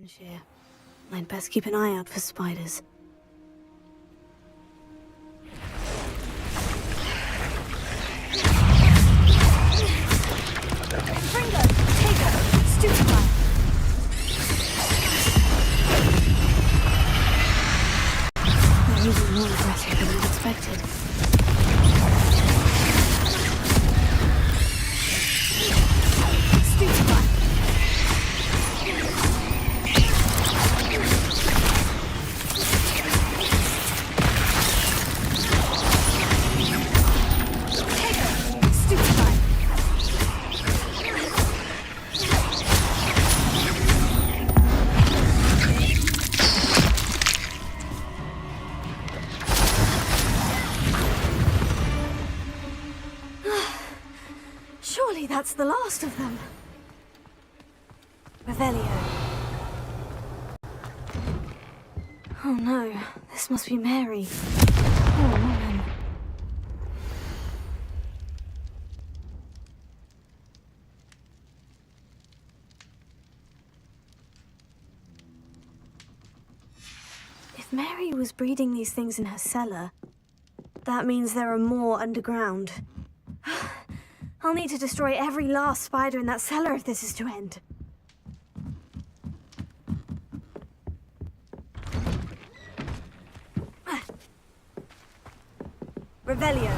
Devonshire. I'd best keep an eye out for spiders. Ringo! Taker! Stupefy! They're even more aggressive than I'd expected. Stupefy! Taker! Stupefy! Surely that's the last of them. Revelio. Oh no, this must be Mary. Poor woman. If Mary was breeding these things in her cellar, that means there are more underground. I'll need to destroy every last spider in that cellar if this is to end. Revelio.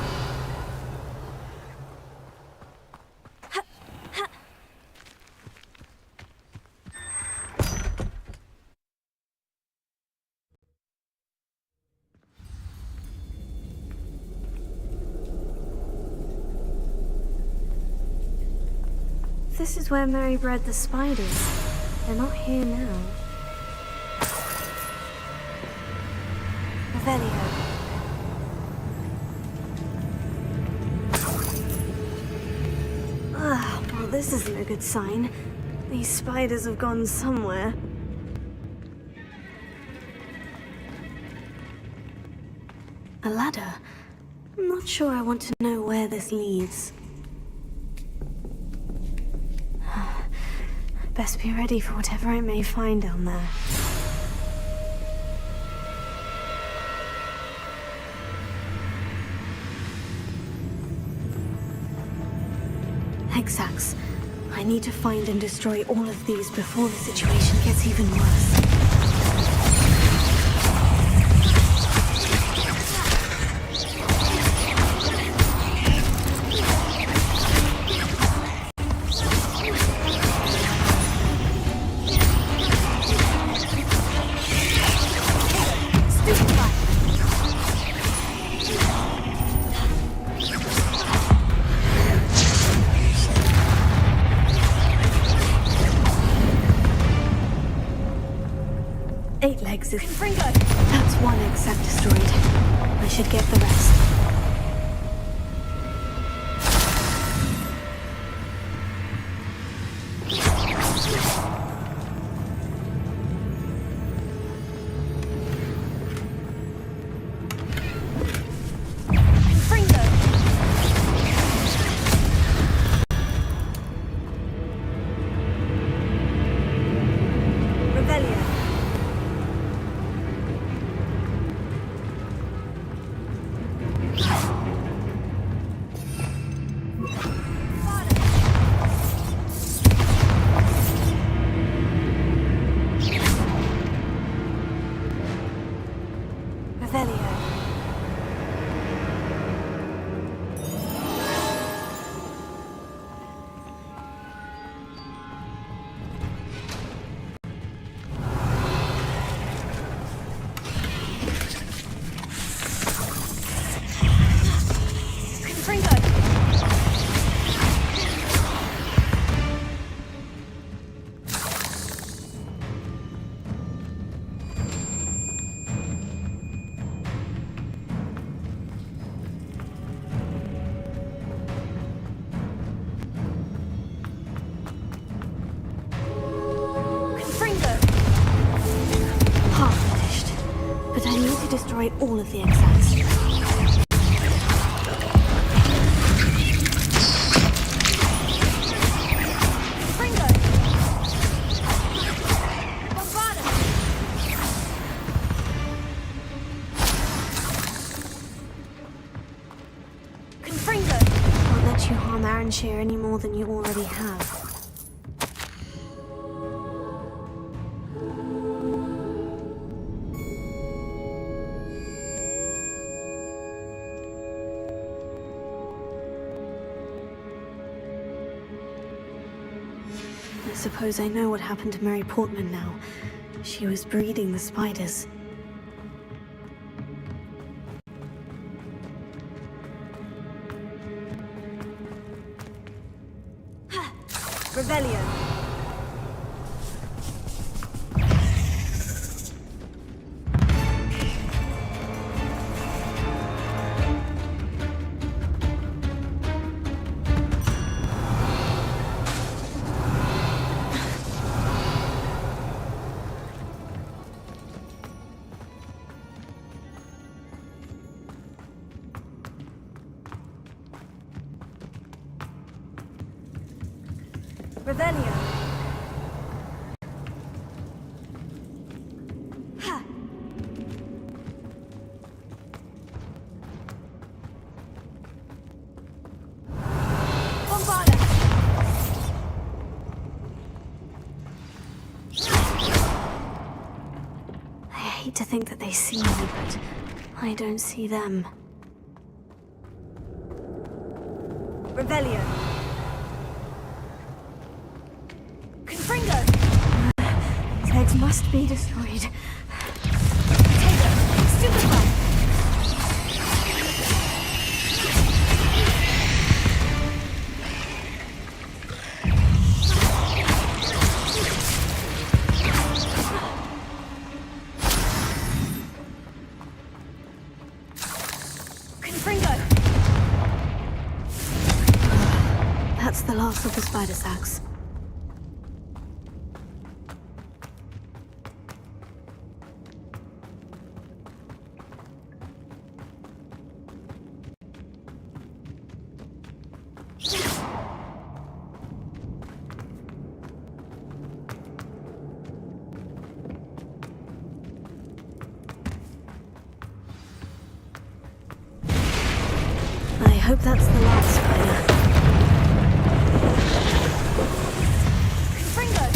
This is where Mary bred the spiders. They're not here now. Revelio. Well, this isn't a good sign. These spiders have gone somewhere. A ladder? I'm not sure I want to know where this leads. Best be ready for whatever I may find down there. Hexax. I need to find and destroy all of these before the situation gets even worse. Ringo! That's one exact destroyed. I should get the rest. Ringo! Revelio. Destroy all of the exits. Ringo! Bombard! Confringo! Can't let you harm Aranshir any more than you already have. I suppose I know what happened to Mary Portman now. She was breeding the spiders. Revelio. Revelio. Ha. Bombarda. I hate to think that they see me, but I don't see them. Revelio. His legs must be destroyed. Potato! Stupefy! Confringo! That's the last of the spider sacks. I hope that's the last spider. Confringo!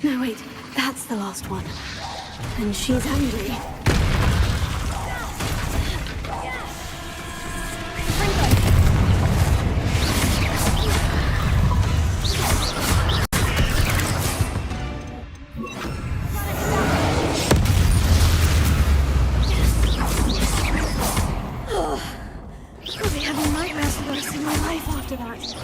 No, wait, that's the last one. And she's angry. I'll be having nightmares for the rest of my life after that.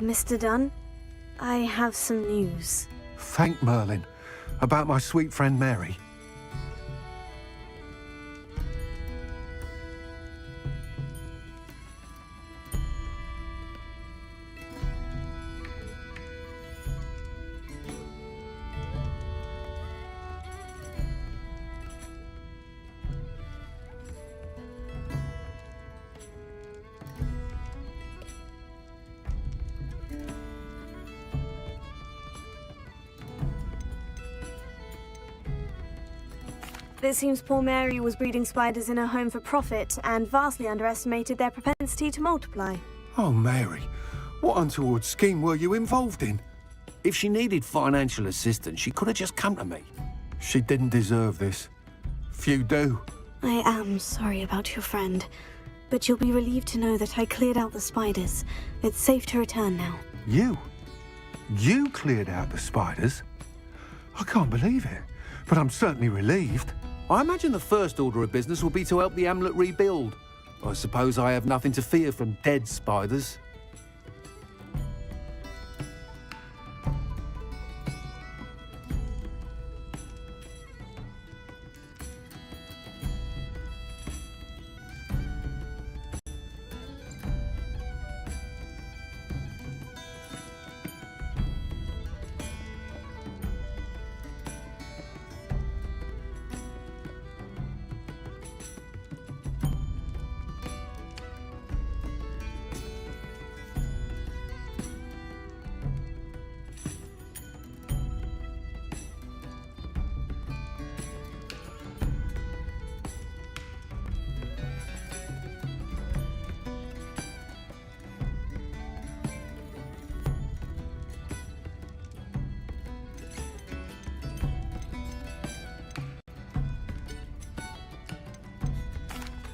Mr. Dunn, I have some news. Thank Merlin. About my sweet friend Mary. It seems poor Mary was breeding spiders in her home for profit and vastly underestimated their propensity to multiply. Oh, Mary, what untoward scheme were you involved in? If she needed financial assistance, she could have just come to me. She didn't deserve this. Few do. I am sorry about your friend, but you'll be relieved to know that I cleared out the spiders. It's safe to return now. You? You cleared out the spiders? I can't believe it, but I'm certainly relieved. I imagine the first order of business will be to help the amulet rebuild. I suppose I have nothing to fear from dead spiders.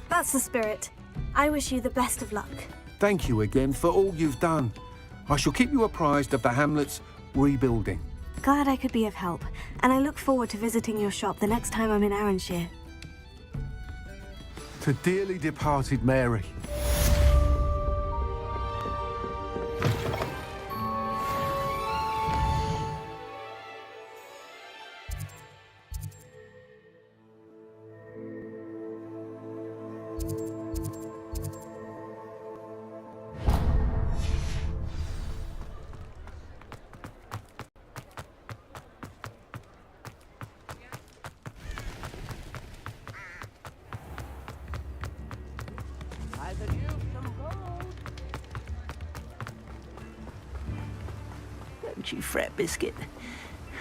That's the spirit. I wish you the best of luck. Thank you again for all you've done. I shall keep you apprised of the hamlet's rebuilding. Glad I could be of help, and I look forward to visiting your shop the next time I'm in Arranshire. To dearly departed Mary. Don't you fret, Biscuit.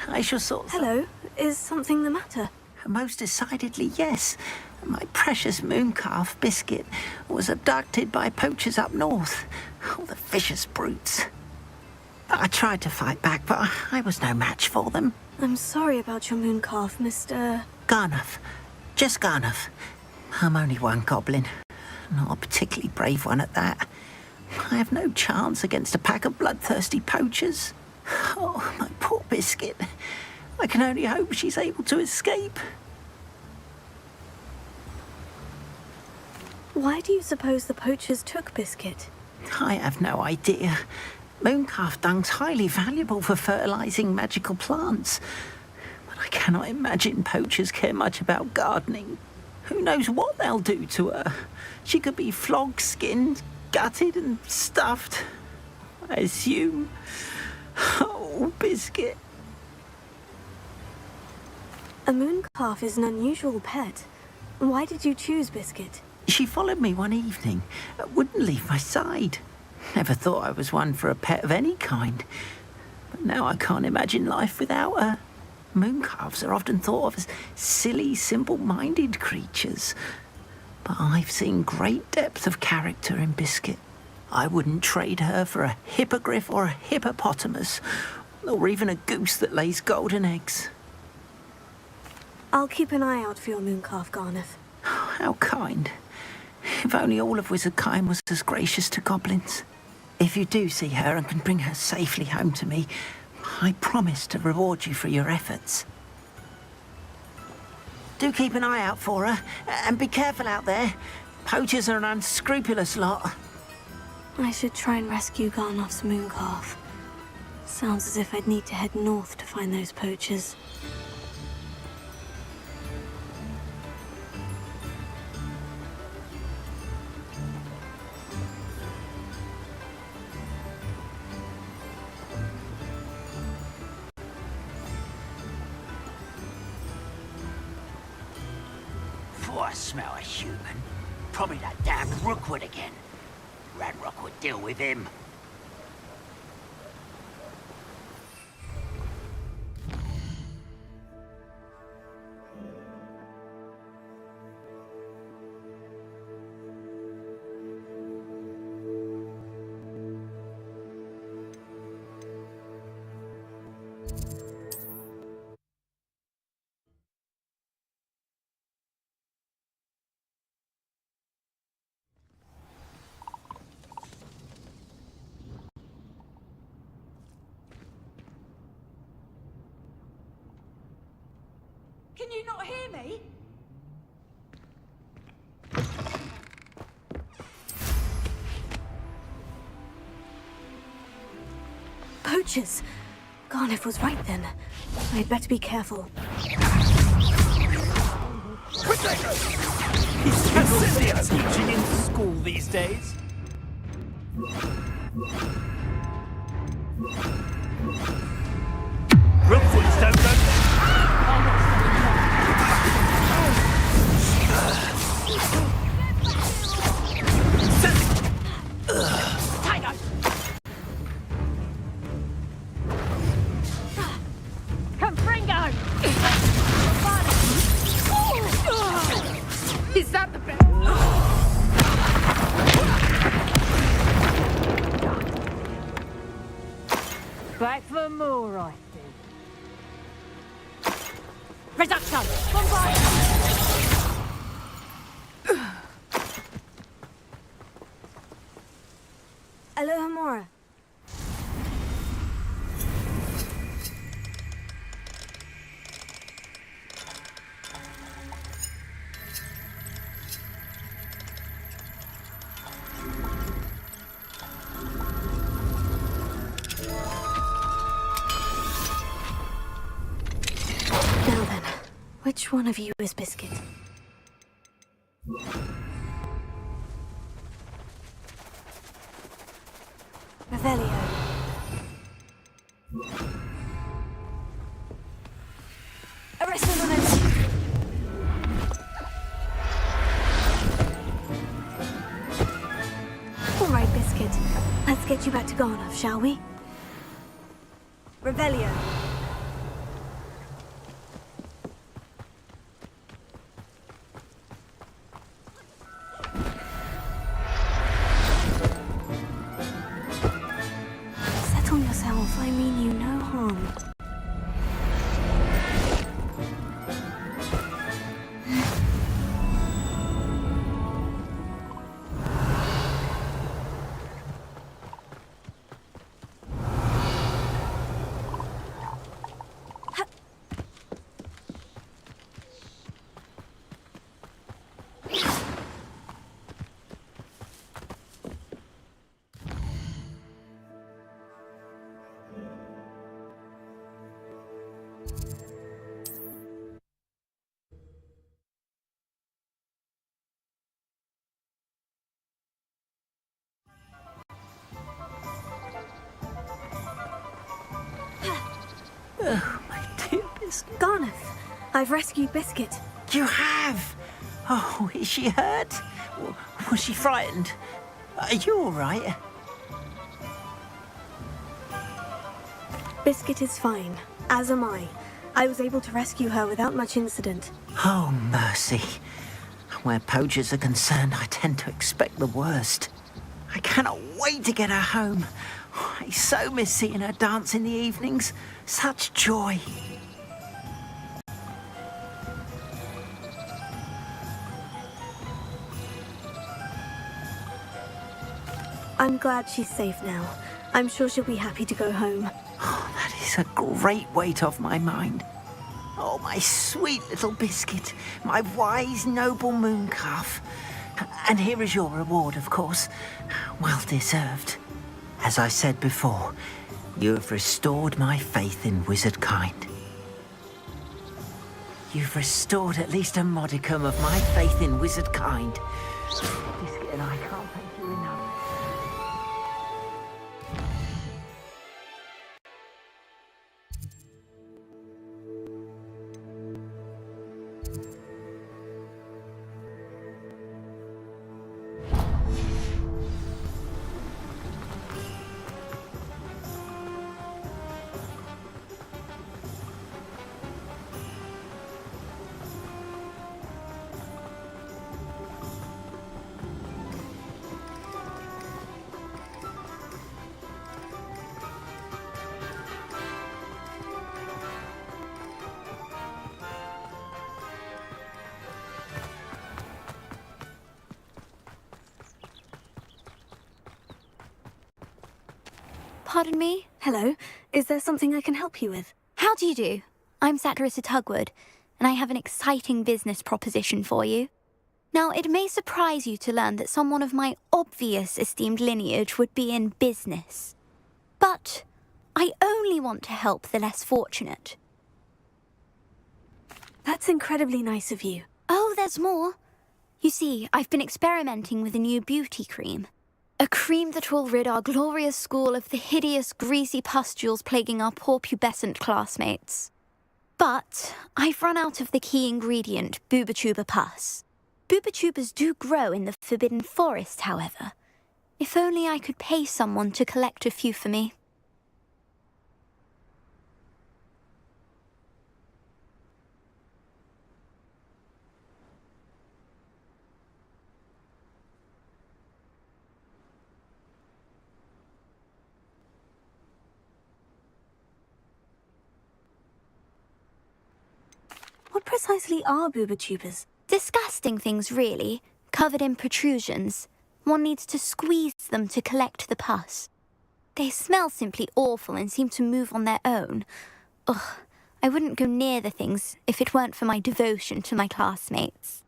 I shall sort... Hello, is something the matter? Most decidedly, yes. My precious mooncalf, Biscuit, was abducted by poachers up north. Oh, the vicious brutes. I tried to fight back, but I was no match for them. I'm sorry about your mooncalf, Mr... Garnuff. Just Garnuff. I'm only one goblin. Not a particularly brave one at that. I have no chance against a pack of bloodthirsty poachers. Oh, my poor Biscuit. I can only hope she's able to escape. Why do you suppose the poachers took Biscuit? I have no idea. Mooncalf dung's highly valuable for fertilizing magical plants. But I cannot imagine poachers care much about gardening. Who knows what they'll do to her? She could be flogged, skinned, gutted and stuffed. I assume. Oh, Biscuit. A mooncalf is an unusual pet. Why did you choose Biscuit? She followed me one evening, wouldn't leave my side. Never thought I was one for a pet of any kind. But now I can't imagine life without her. Mooncalves are often thought of as silly, simple-minded creatures. But I've seen great depth of character in Biscuit. I wouldn't trade her for a hippogriff or a hippopotamus, or even a goose that lays golden eggs. I'll keep an eye out for your mooncalf, Garnuff. How kind. If only all of Wizardkind was as gracious to goblins. If you do see her and can bring her safely home to me, I promise to reward you for your efforts. Do keep an eye out for her, and be careful out there. Poachers are an unscrupulous lot. I should try and rescue Garnoff's mooncalf. Sounds as if I'd need to head north to find those poachers. I smell a human. Probably that damn Rookwood again. Radrock would deal with him. Can you not hear me? Poachers! Garnoff was right then. I'd better be careful. Is Cassilia teaching in school these days? Rookwood's don't know. Is that the best? Back for more, I think. Reduction! Bombard! Aloha Mora. Now then, which one of you is Biscuit? Revelio. Arresto momento. All right, Biscuit. Let's get you back to Garnoff, shall we? Revelio. Settle yourself. I mean you no harm. Oh, my dear Biscuit. Garnoff, I've rescued Biscuit. You have? Oh, is she hurt? Was she frightened? Are you all right? Biscuit is fine, as am I. I was able to rescue her without much incident. Oh, mercy. Where poachers are concerned, I tend to expect the worst. I cannot wait to get her home. I so miss seeing her dance in the evenings. Such joy. I'm glad she's safe now. I'm sure she'll be happy to go home. Oh, that is a great weight off my mind. Oh, my sweet little Biscuit, my wise, noble mooncalf. And here is your reward, of course. Well deserved. As I said before, you have restored my faith in wizard kind. You've restored at least a modicum of my faith in wizard kind. Biscuit and I can't thank you enough. Pardon me? Hello, is there something I can help you with? How do you do? I'm Satirissa Tugwood, and I have an exciting business proposition for you. Now, it may surprise you to learn that someone of my obvious esteemed lineage would be in business. But I only want to help the less fortunate. That's incredibly nice of you. Oh, there's more. You see, I've been experimenting with a new beauty cream. A cream that will rid our glorious school of the hideous, greasy pustules plaguing our poor pubescent classmates. But I've run out of the key ingredient, Booba-Tuba pus. Booba-Tubas do grow in the Forbidden Forest, however. If only I could pay someone to collect a few for me. What precisely are Booba-Tubas? Disgusting things, really, covered in protrusions. One needs to squeeze them to collect the pus. They smell simply awful and seem to move on their own. Ugh, I wouldn't go near the things if it weren't for my devotion to my classmates.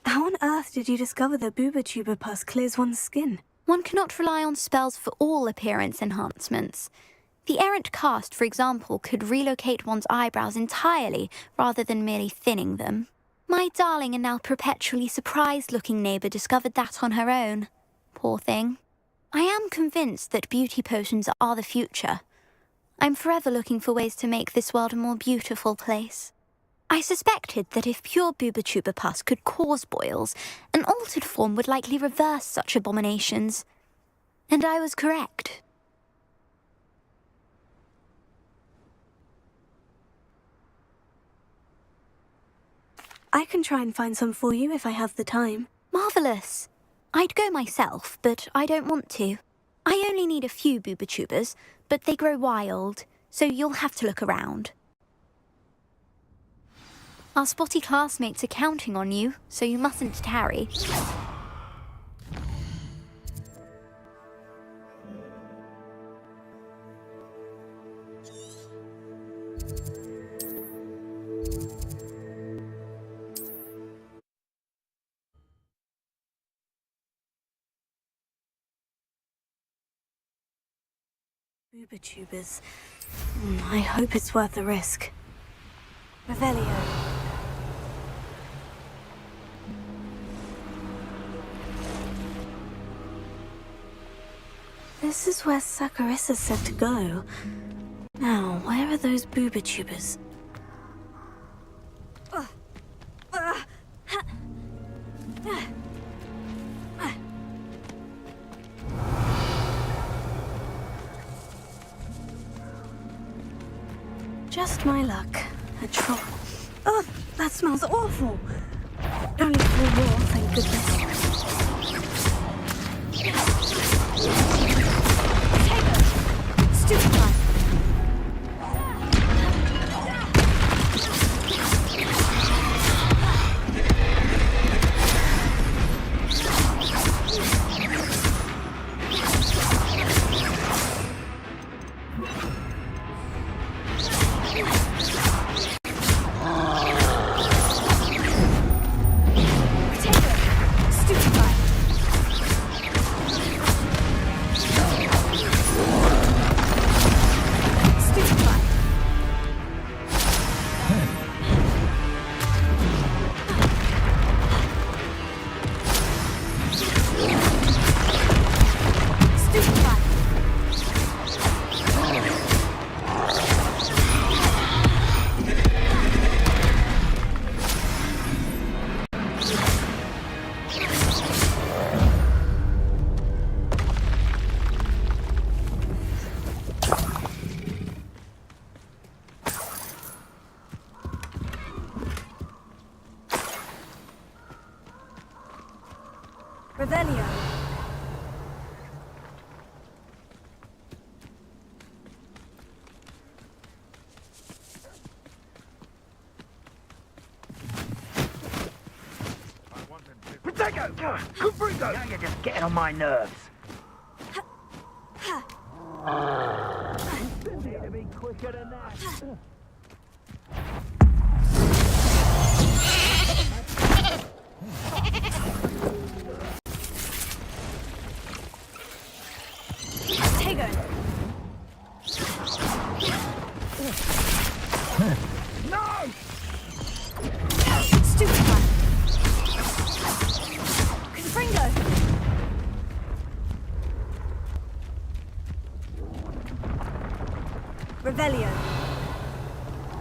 How on earth did you discover that Booba-Tuba pus clears one's skin? One cannot rely on spells for all appearance enhancements. The errant cast, for example, could relocate one's eyebrows entirely rather than merely thinning them. My darling and now perpetually surprised-looking neighbour discovered that on her own. Poor thing. I am convinced that beauty potions are the future. I'm forever looking for ways to make this world a more beautiful place. I suspected that if pure Booba-Tuba pus could cause boils, an altered form would likely reverse such abominations. And I was correct. I can try and find some for you if I have the time. Marvellous. I'd go myself, but I don't want to. I only need a few Booba-Tubas, but they grow wild, so you'll have to look around. Our spotty classmates are counting on you, so you mustn't tarry. Booba-Tubas. I hope it's worth the risk. Revelio. This is where Satirissa said to go. Now, where are those Booba-Tubas? Just my luck. A troll. Oh, that smells awful. Only 4 more, thank goodness. Stupefy. Revelio. Protego! Confringo! Now you're just getting on my nerves. To be quicker than that. Tego. No! Stupid one. Confringo. Revelio.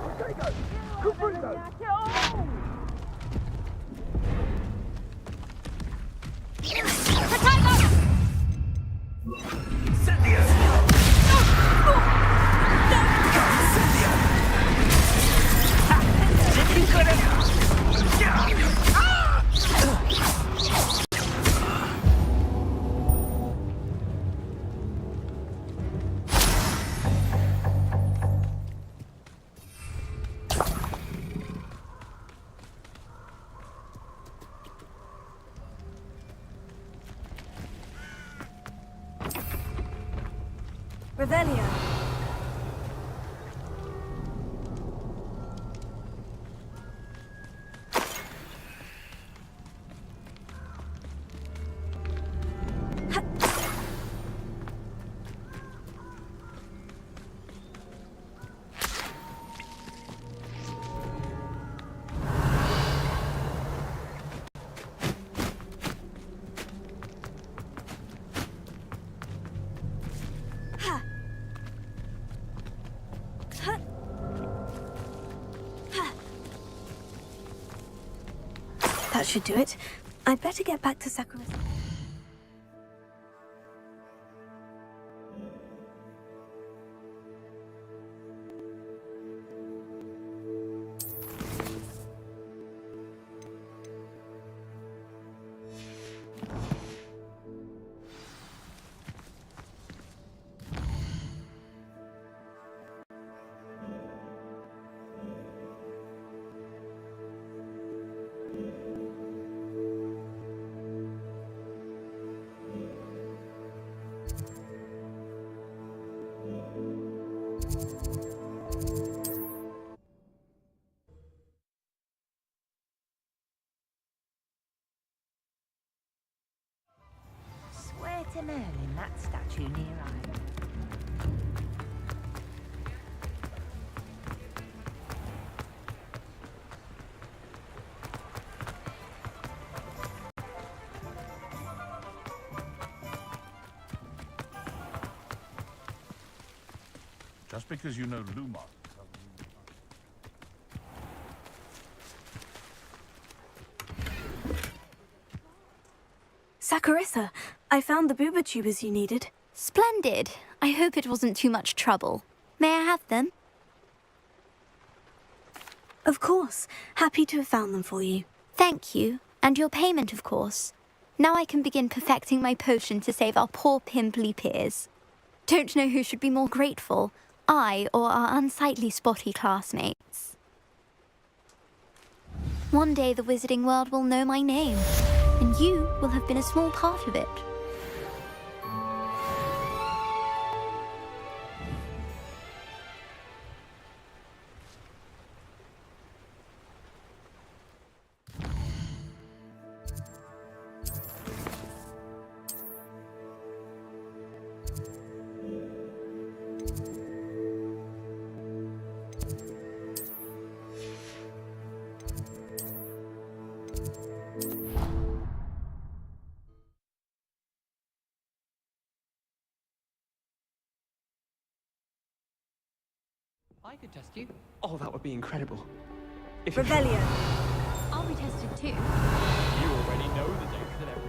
Protego! Confringo! Revelio. That should do it. I'd better get back to Sakurasa. Swear to Merlin, that statue near eye. Just because you know Lumos. Sakurasa, I found the booba tubers you needed. Splendid. I hope it wasn't too much trouble. May I have them? Of course. Happy to have found them for you. Thank you. And your payment, of course. Now I can begin perfecting my potion to save our poor pimply peers. Don't know who should be more grateful, I or our unsightly spotty classmates. One day the wizarding world will know my name, and you will have been a small part of it. I could test you. Oh, that would be incredible. If Revelio. I'll be tested too. You already know the dates and everything.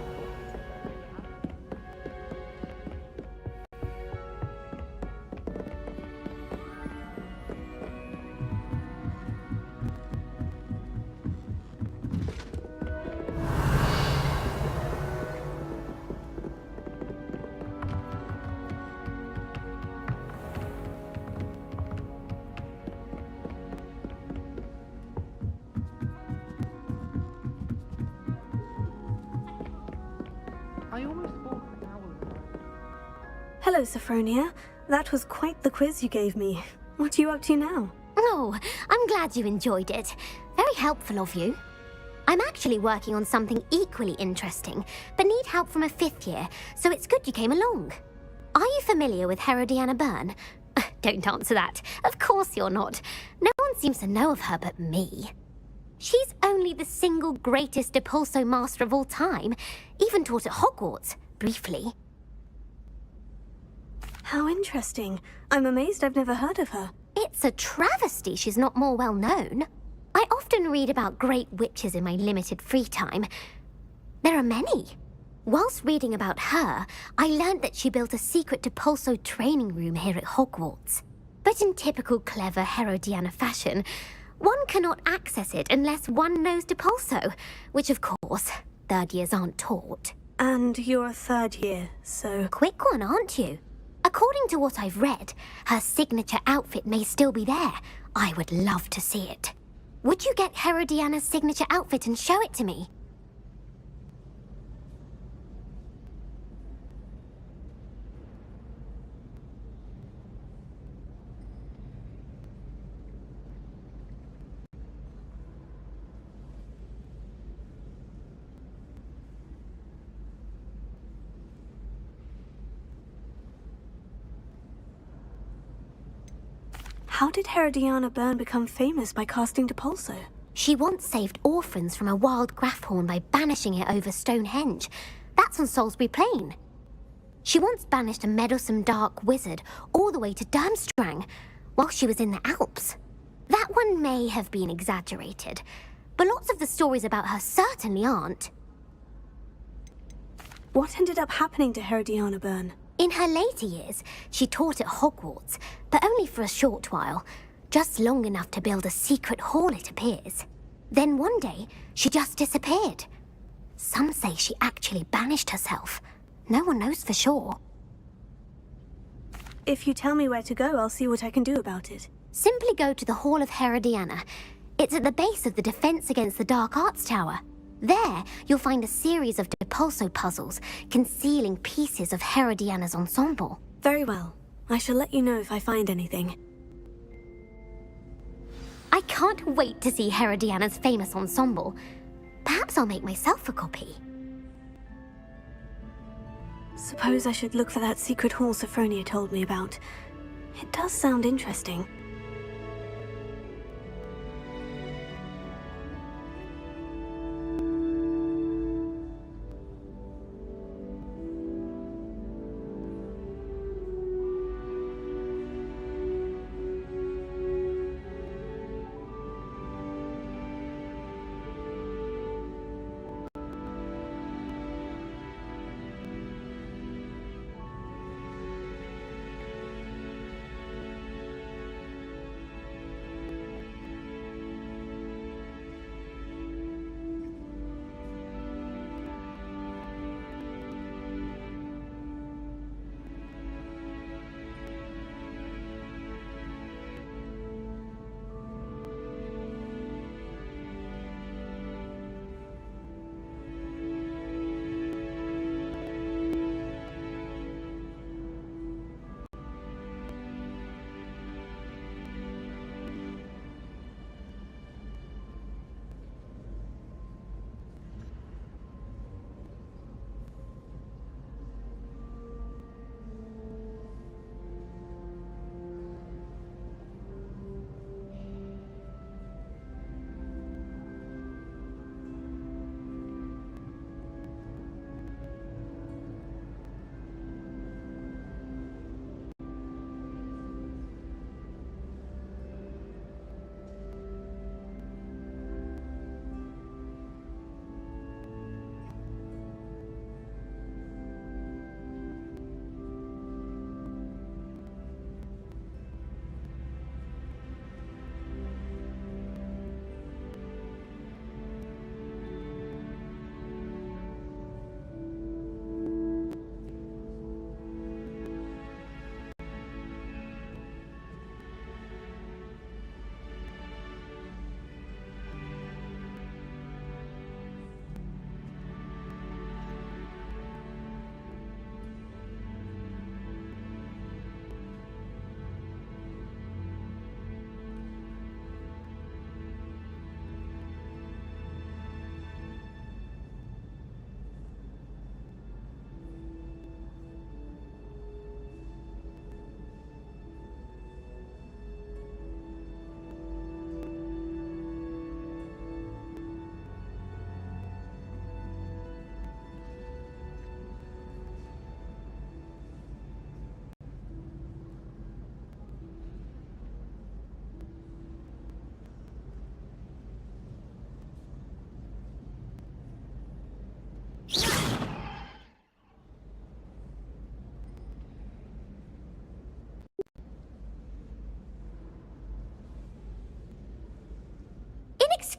I almost thought an hour ago. Hello, Sophronia. That was quite the quiz you gave me. What are you up to now? Oh, I'm glad you enjoyed it. Very helpful of you. I'm actually working on something equally interesting, but need help from a 5th year, so it's good you came along. Are you familiar with Herodiana Byrne? Don't answer that. Of course you're not. No one seems to know of her but me. She's only the single greatest Depulso master of all time, even taught at Hogwarts, briefly. How interesting. I'm amazed I've never heard of her. It's a travesty she's not more well known. I often read about great witches in my limited free time. There are many. Whilst reading about her, I learned that she built a secret Depulso training room here at Hogwarts. But in typical clever Herodiana fashion, one cannot access it unless one knows Depulso, which of course, 3rd years aren't taught. And you're a 3rd year, so... Quick one, aren't you? According to what I've read, her signature outfit may still be there. I would love to see it. Would you get Herodiana's signature outfit and show it to me? How did Herodiana Byrne become famous by casting Depulso? She once saved orphans from a wild Grafhorn by banishing it over Stonehenge. That's on Salisbury Plain. She once banished a meddlesome dark wizard all the way to Durmstrang while she was in the Alps. That one may have been exaggerated, but lots of the stories about her certainly aren't. What ended up happening to Herodiana Byrne? In her later years, she taught at Hogwarts, but only for a short while. Just long enough to build a secret hall, it appears. Then one day, she just disappeared. Some say she actually banished herself. No one knows for sure. If you tell me where to go, I'll see what I can do about it. Simply go to the Hall of Herodiana. It's at the base of the Defense Against the Dark Arts Tower. There, you'll find a series of Depulso puzzles concealing pieces of Herodiana's ensemble. Very well. I shall let you know if I find anything. I can't wait to see Herodiana's famous ensemble. Perhaps I'll make myself a copy. Suppose I should look for that secret hall Sophronia told me about. It does sound interesting.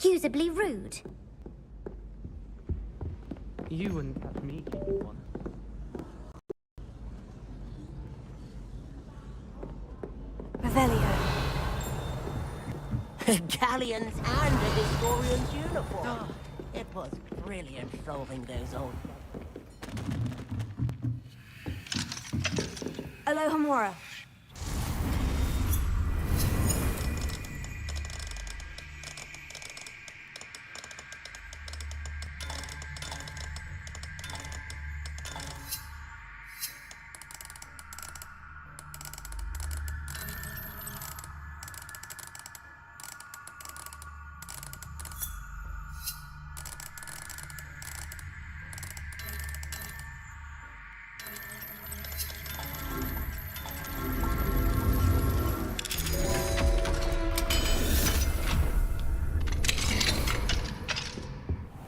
inexcusably rude. You wouldn't catch me keeping one. Revelio. Galleons and a historian's uniform. It was brilliant solving those old... Alohomora.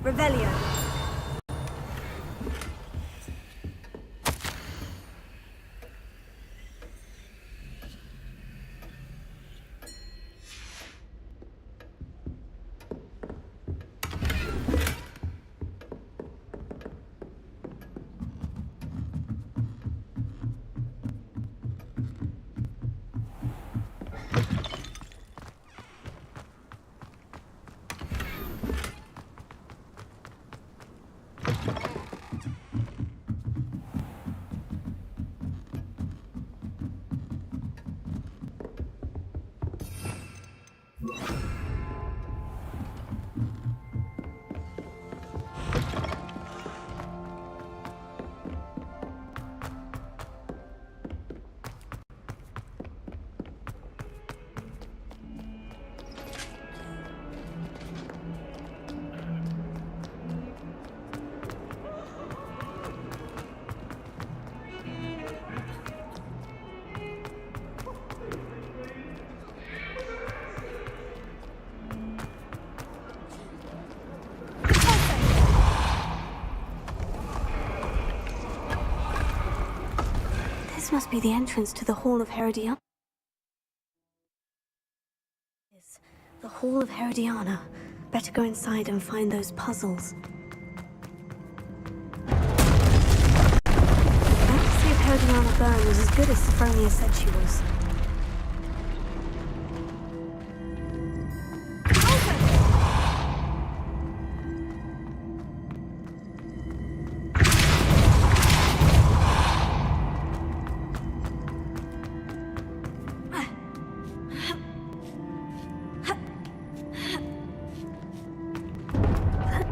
Revelio. This must be the entrance to the Hall of Herodiana. The Hall of Herodiana. Better go inside and find those puzzles. Let's see if Herodiana Byrne was as good as Sophronia said she was.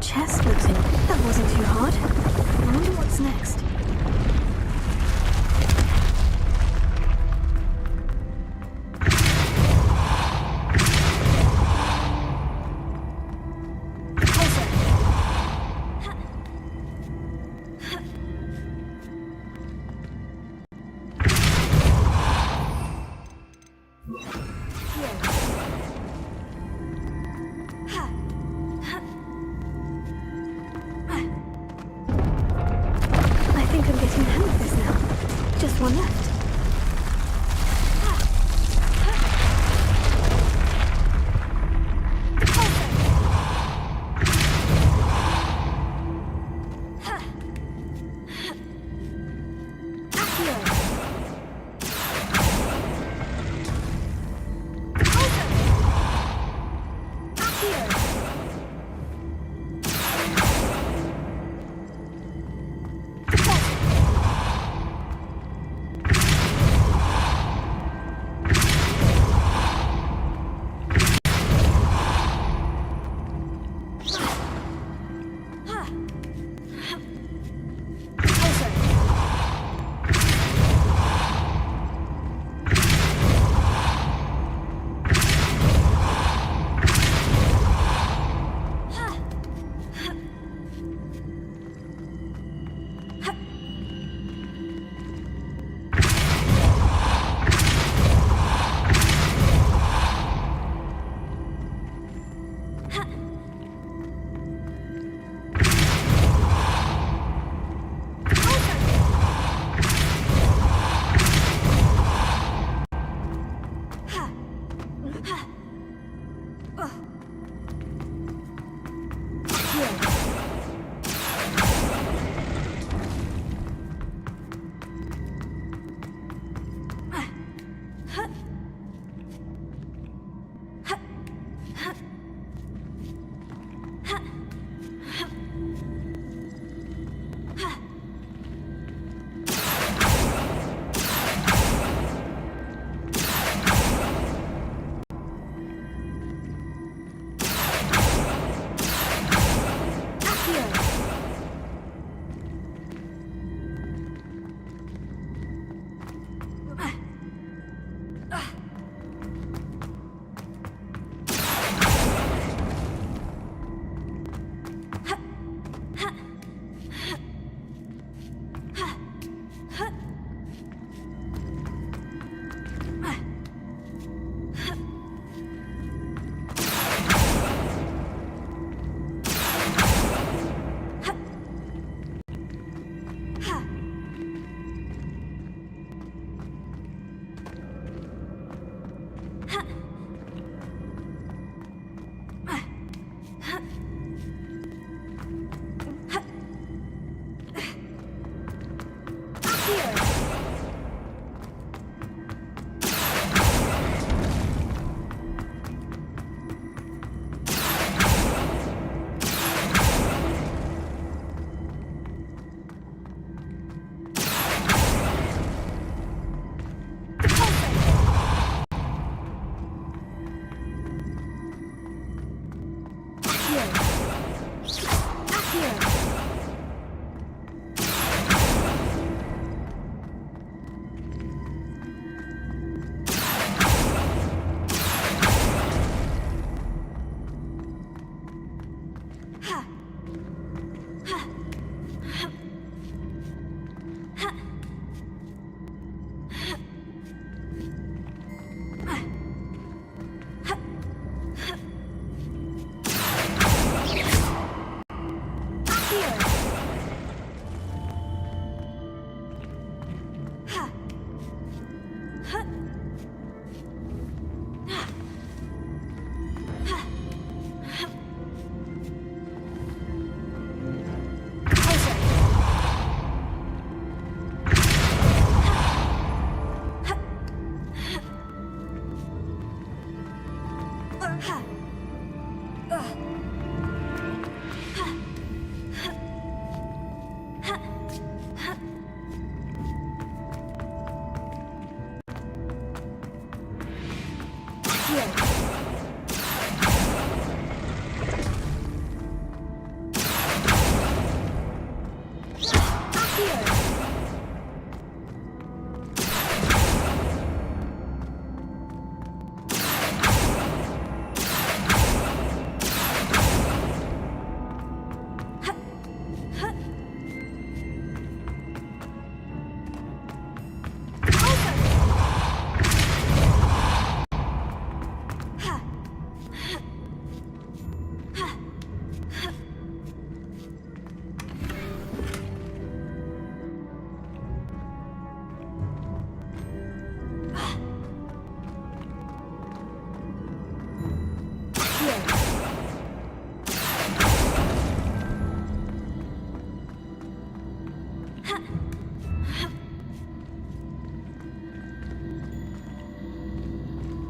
Chest looks in. That wasn't too hard. I wonder what's next. I think I'm getting the hang of this now. Just one left.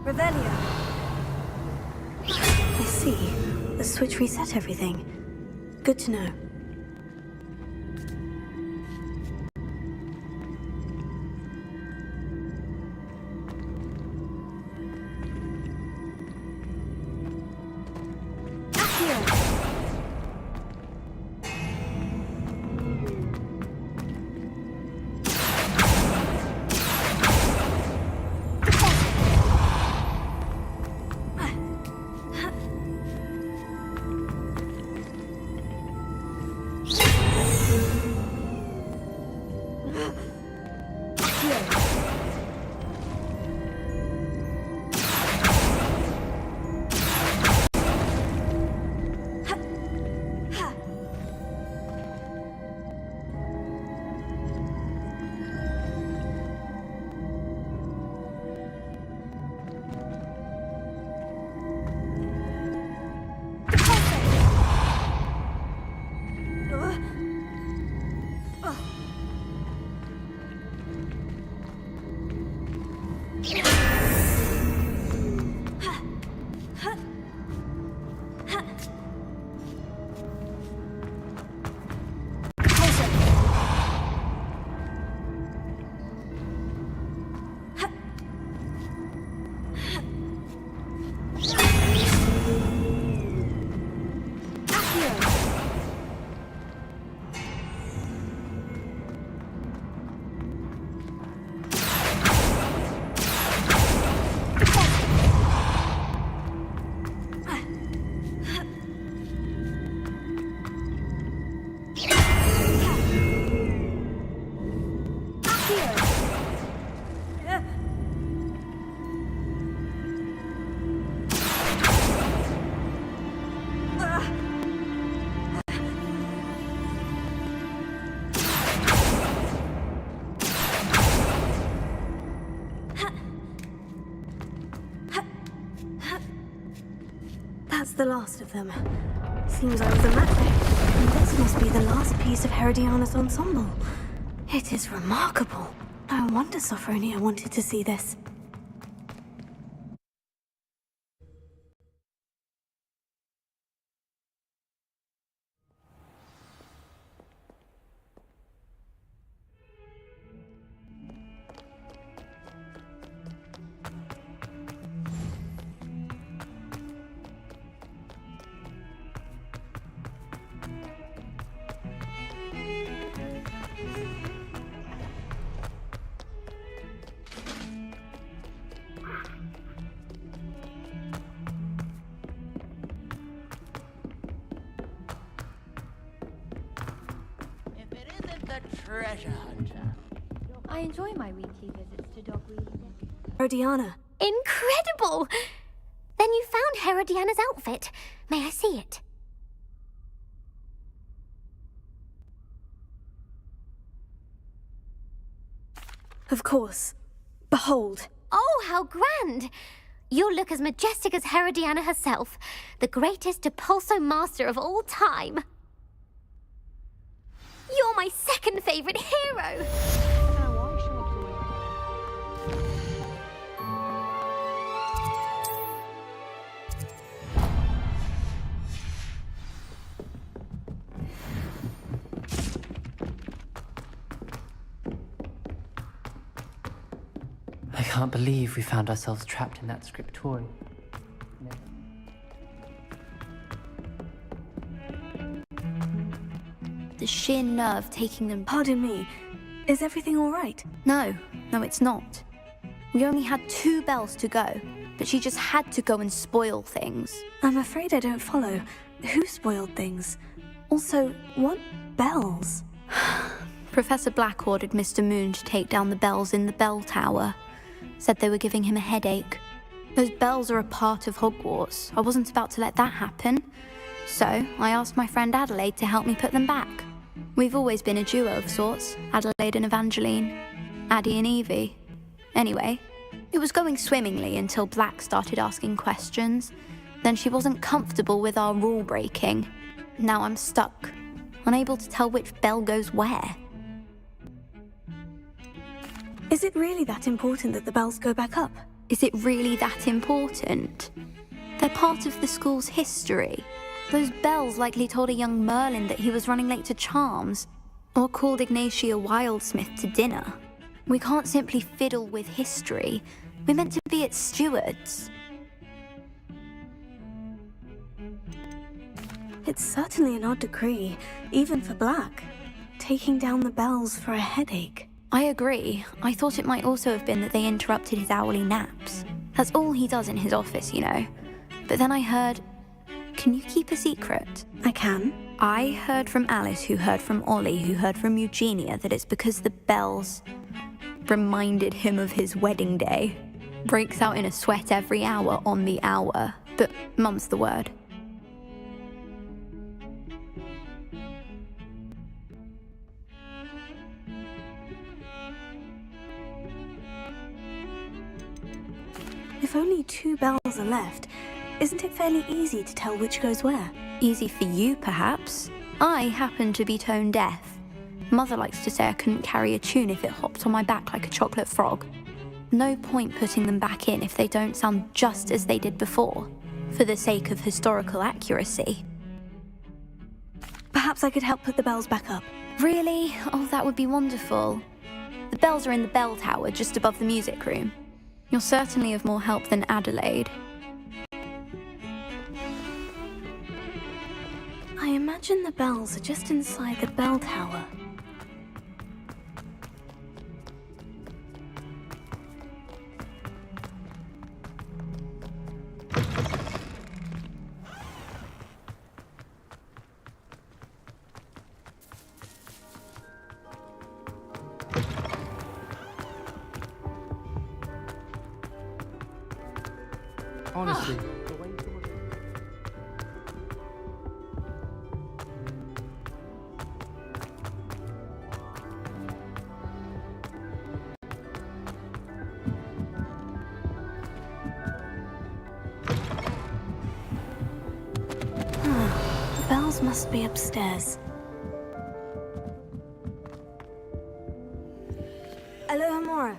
Revelio. I see. The switch reset everything. Good to know. That's the last of them. Seems I was a match. And this must be the last piece of Herodiana's ensemble. It is remarkable. No wonder Sophronia wanted to see this. Treasure hunter. I enjoy my weekly visits to Dogweed. Herodiana. Incredible! Then you found Herodiana's outfit. May I see it? Of course. Behold. Oh, how grand! You'll look as majestic as Herodiana herself, the greatest Depulso master of all time. You're my second favorite hero! I can't believe we found ourselves trapped in that scriptorium. The sheer nerve taking them. Pardon me. Is everything all right? No, it's not. We only had 2 bells to go, but she just had to go and spoil things. I'm afraid I don't follow. Who spoiled things? Also, what bells? Professor Black ordered Mr. Moon to take down the bells in the bell tower. Said they were giving him a headache. Those bells are a part of Hogwarts. I wasn't about to let that happen. So I asked my friend Adelaide to help me put them back. We've always been a duo of sorts, Adelaide and Evangeline, Addie and Evie. Anyway, it was going swimmingly until Black started asking questions. Then she wasn't comfortable with our rule breaking. Now I'm stuck, unable to tell which bell goes where. Is it really that important that the bells go back up? Is it really that important? They're part of the school's history. Those bells likely told a young Merlin that he was running late to charms, or called Ignatia Wildsmith to dinner. We can't simply fiddle with history. We're meant to be its stewards. It's certainly an odd decree, even for Black. Taking down the bells for a headache. I agree. I thought it might also have been that they interrupted his hourly naps. That's all he does in his office, you know. But then I heard... Can you keep a secret? I can. I heard from Alice, who heard from Ollie, who heard from Eugenia, that it's because the bells reminded him of his wedding day. Breaks out in a sweat every hour on the hour. But mum's the word. If only 2 bells are left, isn't it fairly easy to tell which goes where? Easy for you, perhaps. I happen to be tone deaf. Mother likes to say I couldn't carry a tune if it hopped on my back like a chocolate frog. No point putting them back in if they don't sound just as they did before, for the sake of historical accuracy. Perhaps I could help put the bells back up. Really? Oh, that would be wonderful. The bells are in the bell tower just above the music room. You're certainly of more help than Adelaide. I imagine the bells are just inside the bell tower. Honestly. The bells must be upstairs. Aloha Mora.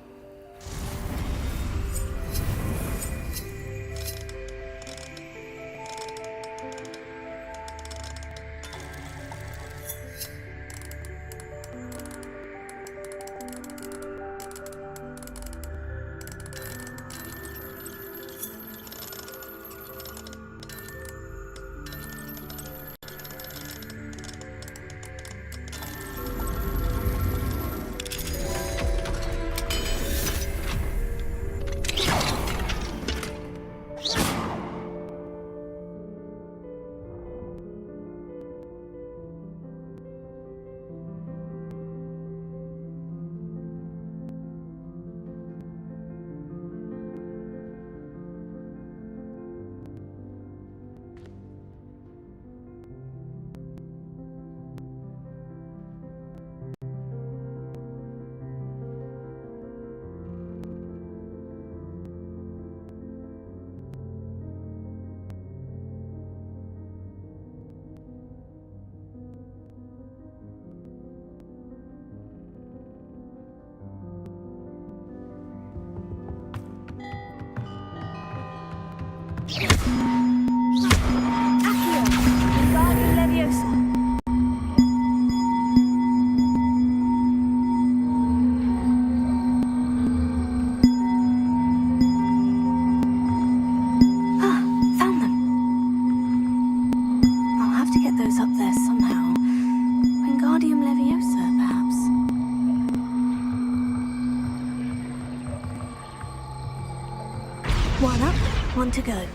One up, one to go.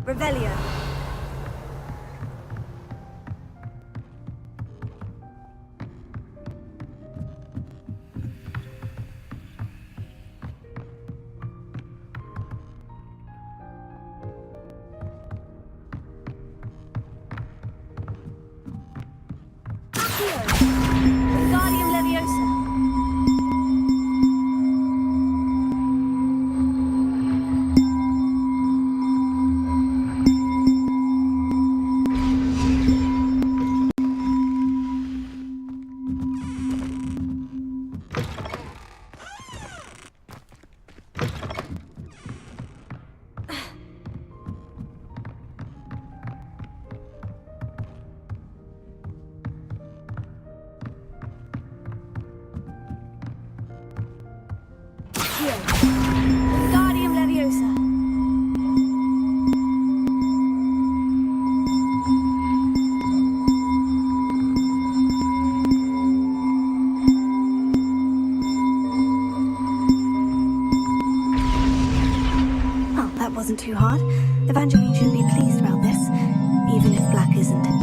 Revelio. Wingardium Leviosa. Wingardium Leviosa. Well, that wasn't too hard. Evangeline should be pleased about this, even if Black isn't.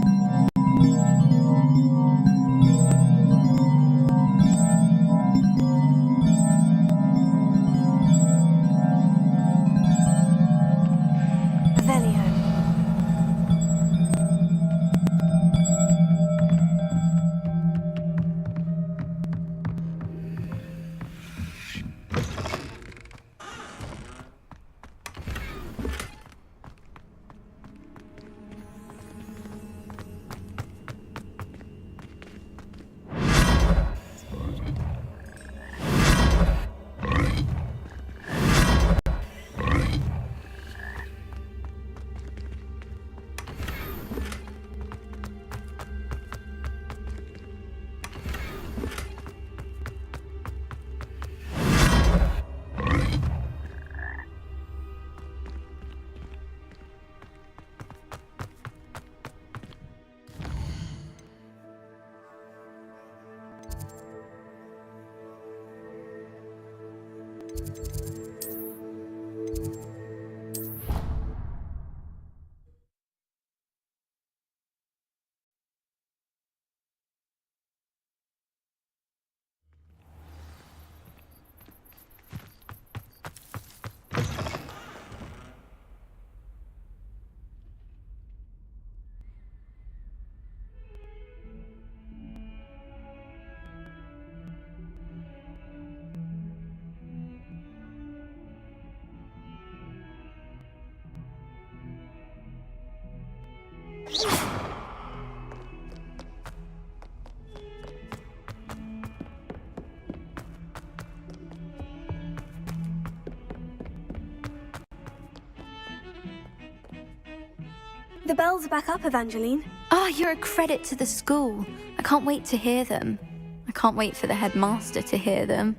The bells are back up, Evangeline. Oh, you're a credit to the school. I can't wait to hear them. I can't wait for the headmaster to hear them.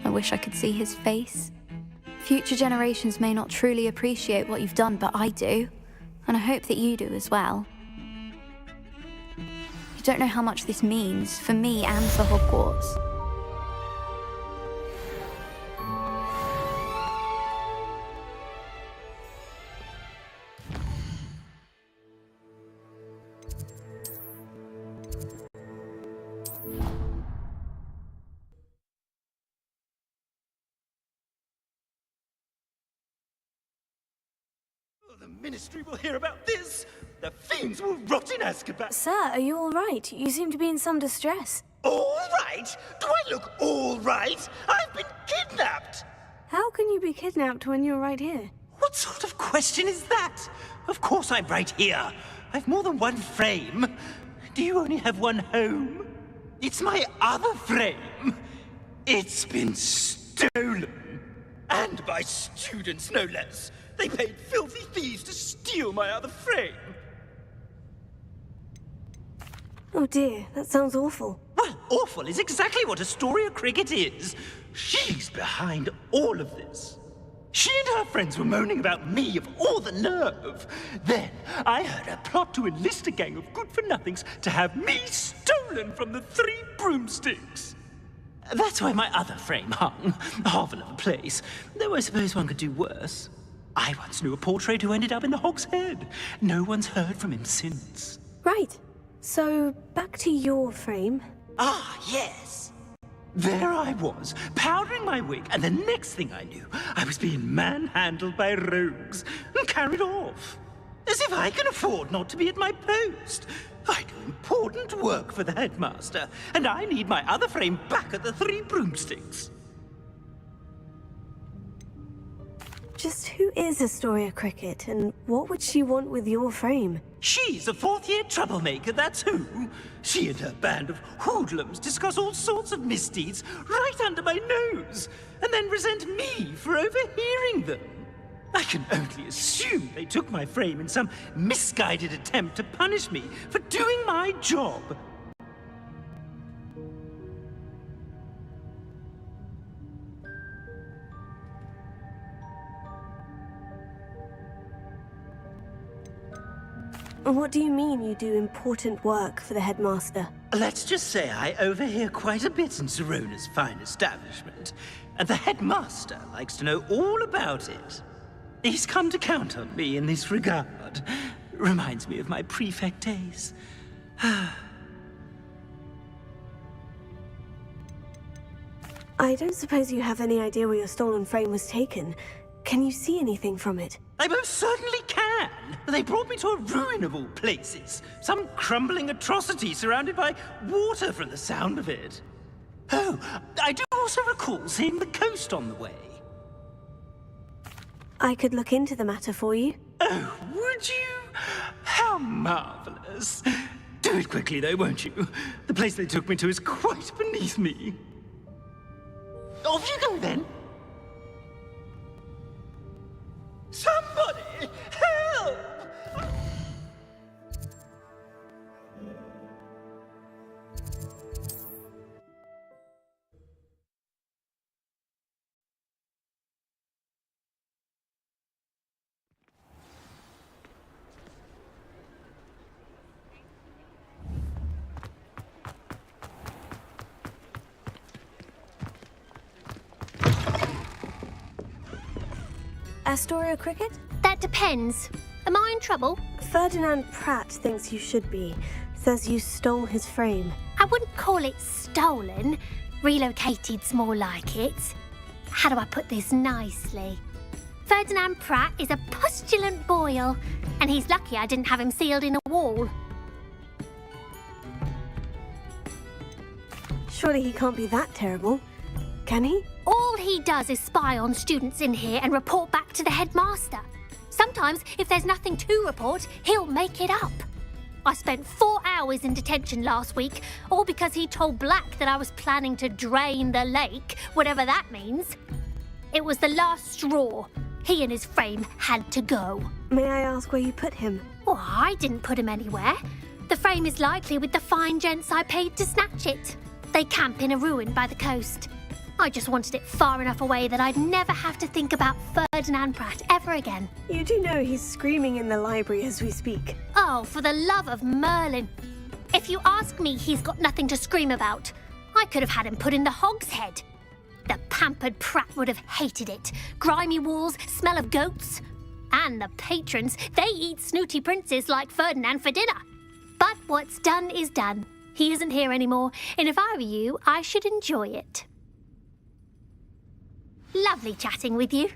I wish I could see his face. Future generations may not truly appreciate what you've done, but I do. And I hope that you do as well. You don't know how much this means for me and for Hogwarts. The Ministry will hear about this. The fiends will rot in Azkaban. Sir, are you all right? You seem to be in some distress. All right? Do I look all right? I've been kidnapped. How can you be kidnapped when you're right here? What sort of question is that? Of course I'm right here. I've more than one frame. Do you only have one home? It's my other frame. It's been stolen. And by students, no less. They paid filthy thieves to steal my other frame. Oh dear, that sounds awful. Well, awful is exactly what Astoria Cricket is. She's behind all of this. She and her friends were moaning about me of all the nerve. Then I heard a plot to enlist a gang of good-for-nothings to have me stolen from the Three Broomsticks. That's why my other frame hung. A hovel of a place. Though I suppose one could do worse. I once knew a portrait who ended up in the Hog's Head. No one's heard from him since. Right. So, back to your frame. Ah, yes. There I was, powdering my wig, and the next thing I knew, I was being manhandled by rogues and carried off. As if I can afford not to be at my post. I do important work for the headmaster, and I need my other frame back at the Three Broomsticks. Just who is Astoria Cricket, and what would she want with your frame? She's a fourth-year troublemaker, that's who. She and her band of hoodlums discuss all sorts of misdeeds right under my nose, and then resent me for overhearing them. I can only assume they took my frame in some misguided attempt to punish me for doing my job. What do you mean you do important work for the headmaster? Let's just say I overhear quite a bit in Serona's fine establishment, and the headmaster likes to know all about it. He's come to count on me in this regard. Reminds me of my prefect days. I don't suppose you have any idea where your stolen frame was taken. Can you see anything from it? I most certainly can. They brought me to a ruin of all places. Some crumbling atrocity surrounded by water from the sound of it. Oh, I do also recall seeing the coast on the way. I could look into the matter for you. Oh, would you? How marvelous. Do it quickly, though, won't you? The place they took me to is quite beneath me. Off you go, then. Somebody, help! Astoria Cricket? That depends. Am I in trouble? Ferdinand Pratt thinks you should be. Says you stole his frame. I wouldn't call it stolen. Relocated's more like it. How do I put this nicely? Ferdinand Pratt is a postulant boil, and he's lucky I didn't have him sealed in a wall. Surely he can't be that terrible, can he? All he does is spy on students in here and report back to the headmaster. Sometimes, if there's nothing to report, he'll make it up. I spent 4 hours in detention last week, all because he told Black that I was planning to drain the lake, whatever that means. It was the last straw. He and his frame had to go. May I ask where you put him? Oh, I didn't put him anywhere. The frame is likely with the fine gents I paid to snatch it. They camp in a ruin by the coast. I just wanted it far enough away that I'd never have to think about Ferdinand Pratt ever again. You do know he's screaming in the library as we speak. Oh, for the love of Merlin. If you ask me, he's got nothing to scream about. I could have had him put in the Hogshead. The pampered Pratt would have hated it. Grimy walls, smell of goats. And the patrons, they eat snooty princes like Ferdinand for dinner. But what's done is done. He isn't here anymore, and if I were you, I should enjoy it. Lovely chatting with you.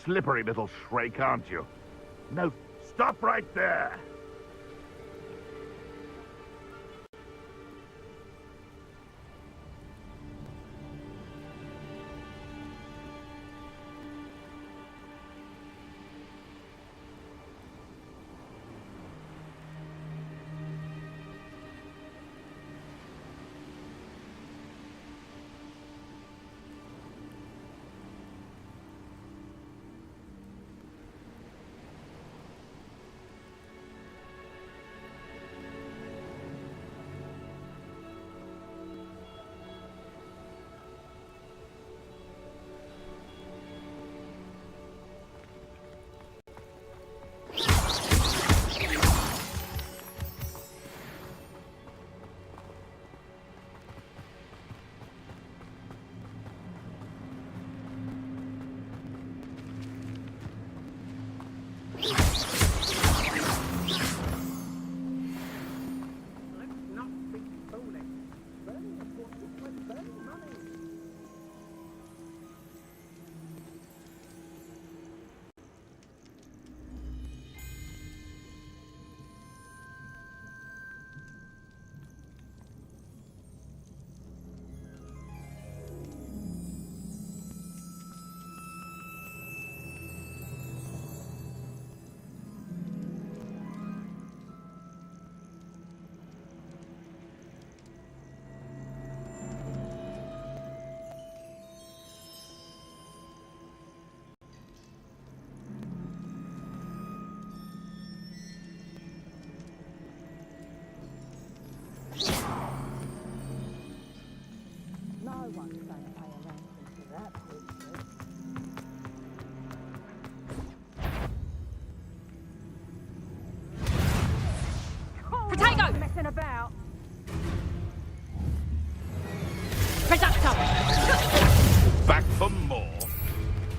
Slippery little shrike, aren't you? No, stop right there! one's going to pay a ransom for that bullshit. Potato! Messing about. Reducto! Back for more.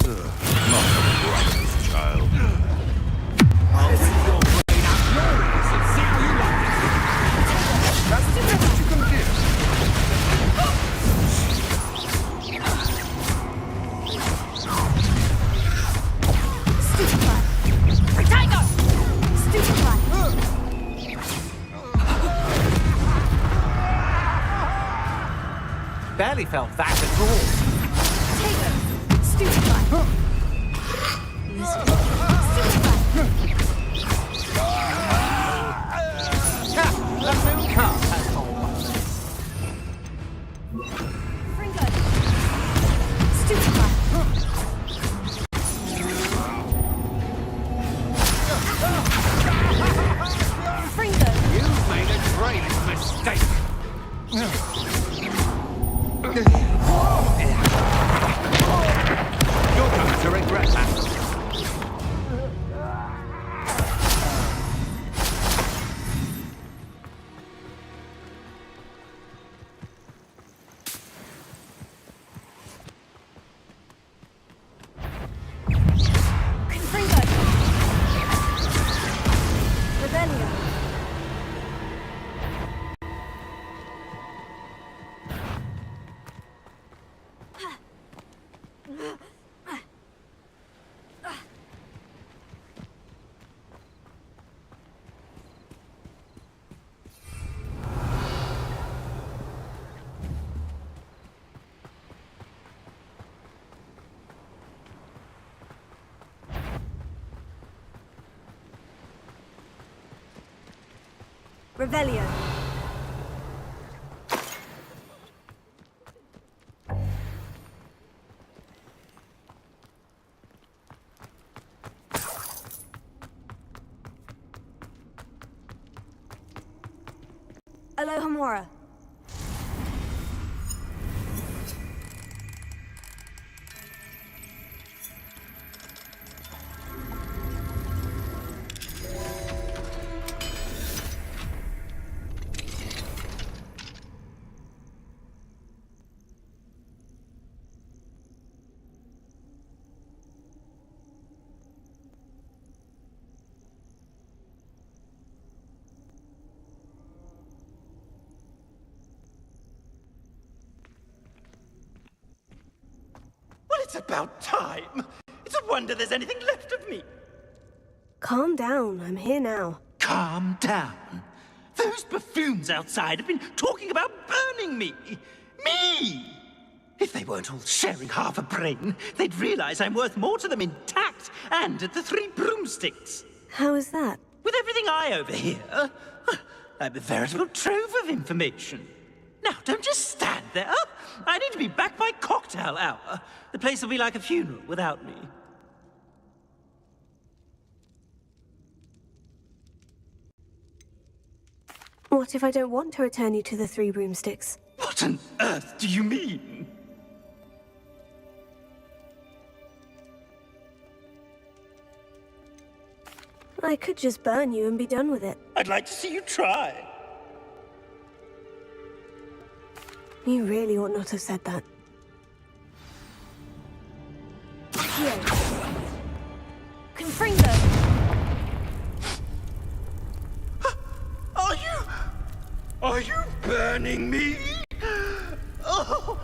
Not the brightest child. I'll see your brain out your ears and see how you like it. That's the best you can give. Stupefy! Potato! Stupefy! Barely felt that at all. Potato! Stupefy! The moon calf has all. Fringo! Stupefy! Fringo! You've made a grave mistake. You're going to regret that. Confringo! Rebellion! Revelio. Alohomora. Well, it's about time. It's a wonder there's anything left of me. Calm down, I'm here now. Calm down. Those buffoons outside have been talking about burning me. Me! If they weren't all sharing half a brain, they'd realize I'm worth more to them intact and at the Three Broomsticks. How is that? With everything I overhear, I'm a veritable trove of information. Now, don't just stand there. I need to be back by cocktail hour. The place will be like a funeral without me. What if I don't want to return you to the Three Broomsticks? What on earth do you mean? I could just burn you and be done with it. I'd like to see you try. You really ought not have said that. Here. Confringo! Are you burning me? Oh.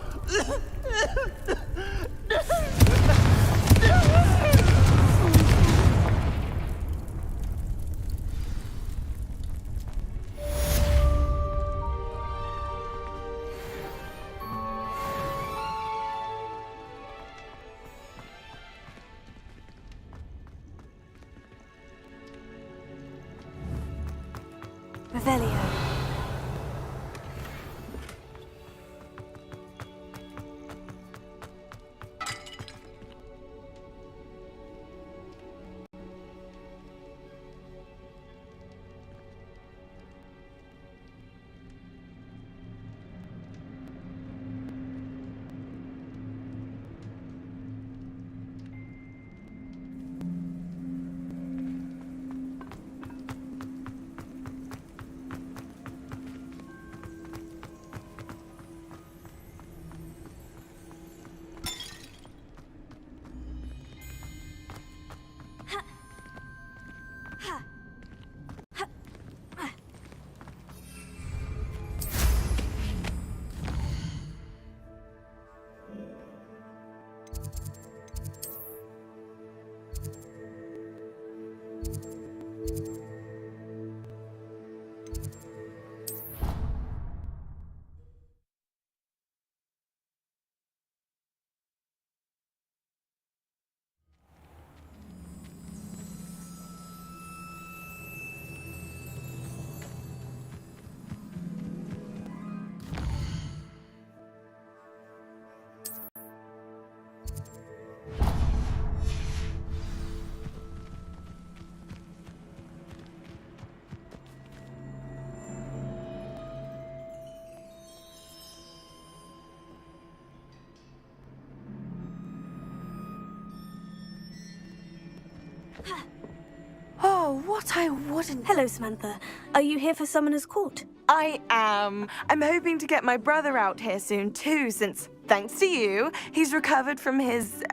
Oh, what I wouldn't... Hello, Samantha. Are you here for Summoner's Court? I am. I'm hoping to get my brother out here soon, too, since, thanks to you, he's recovered from his,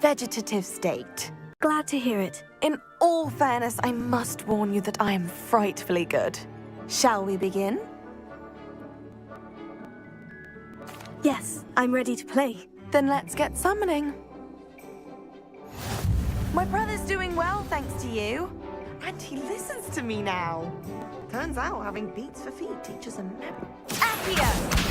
vegetative state. Glad to hear it. In all fairness, I must warn you that I am frightfully good. Shall we begin? Yes, I'm ready to play. Then let's get summoning. My brother's doing well, thanks to you. And he listens to me now. Turns out having beats for feet teaches him never. Accio!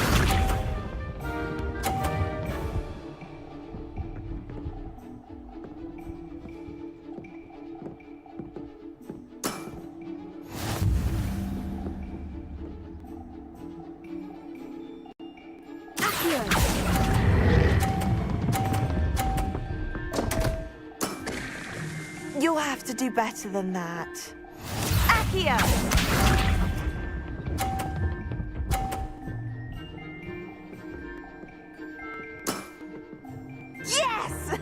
You'll have to do better than that. Accio! Yes!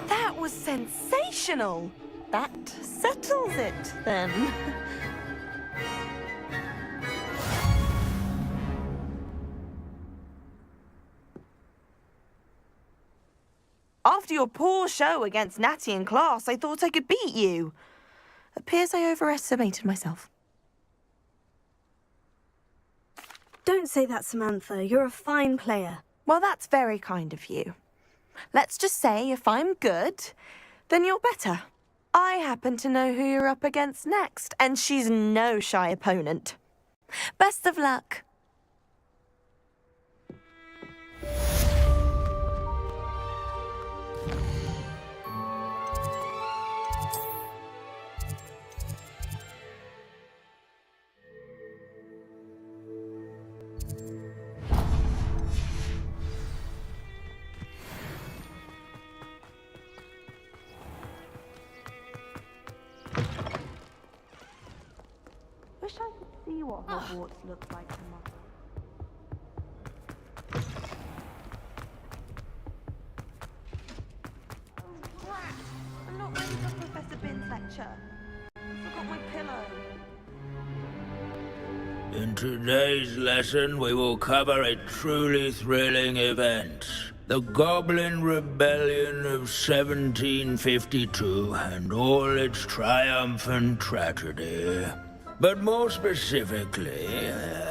That was sensational. That settles it, then. After your poor show against Natty in class, I thought I could beat you. Appears I overestimated myself. Don't say that, Samantha. You're a fine player. Well, that's very kind of you. Let's just say if I'm good, then you're better. I happen to know who you're up against next, and she's no shy opponent. Best of luck. Wish I could see what Hogwarts looks like tomorrow. Oh, crap! I'm not ready for Professor Bin's lecture. I forgot my pillow. In today's lesson, we will cover a truly thrilling event. The Goblin Rebellion of 1752 and all its triumphant tragedy. But more specifically,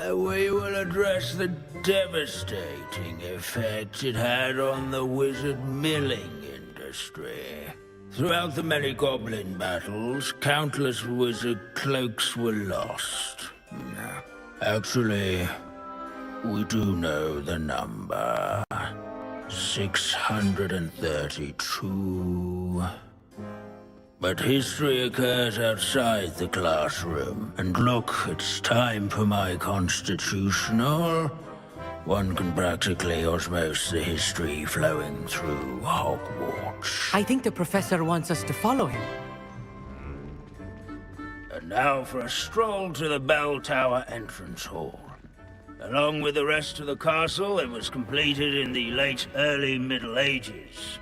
we will address the devastating effect it had on the wizard milling industry. Throughout the many goblin battles, countless wizard cloaks were lost. Actually, we do know the number. 632. But history occurs outside the classroom. And look, it's time for my constitutional. One can practically osmose the history flowing through Hogwarts. I think the professor wants us to follow him. And now for a stroll to the Bell Tower entrance hall. Along with the rest of the castle, it was completed in the late early Middle Ages.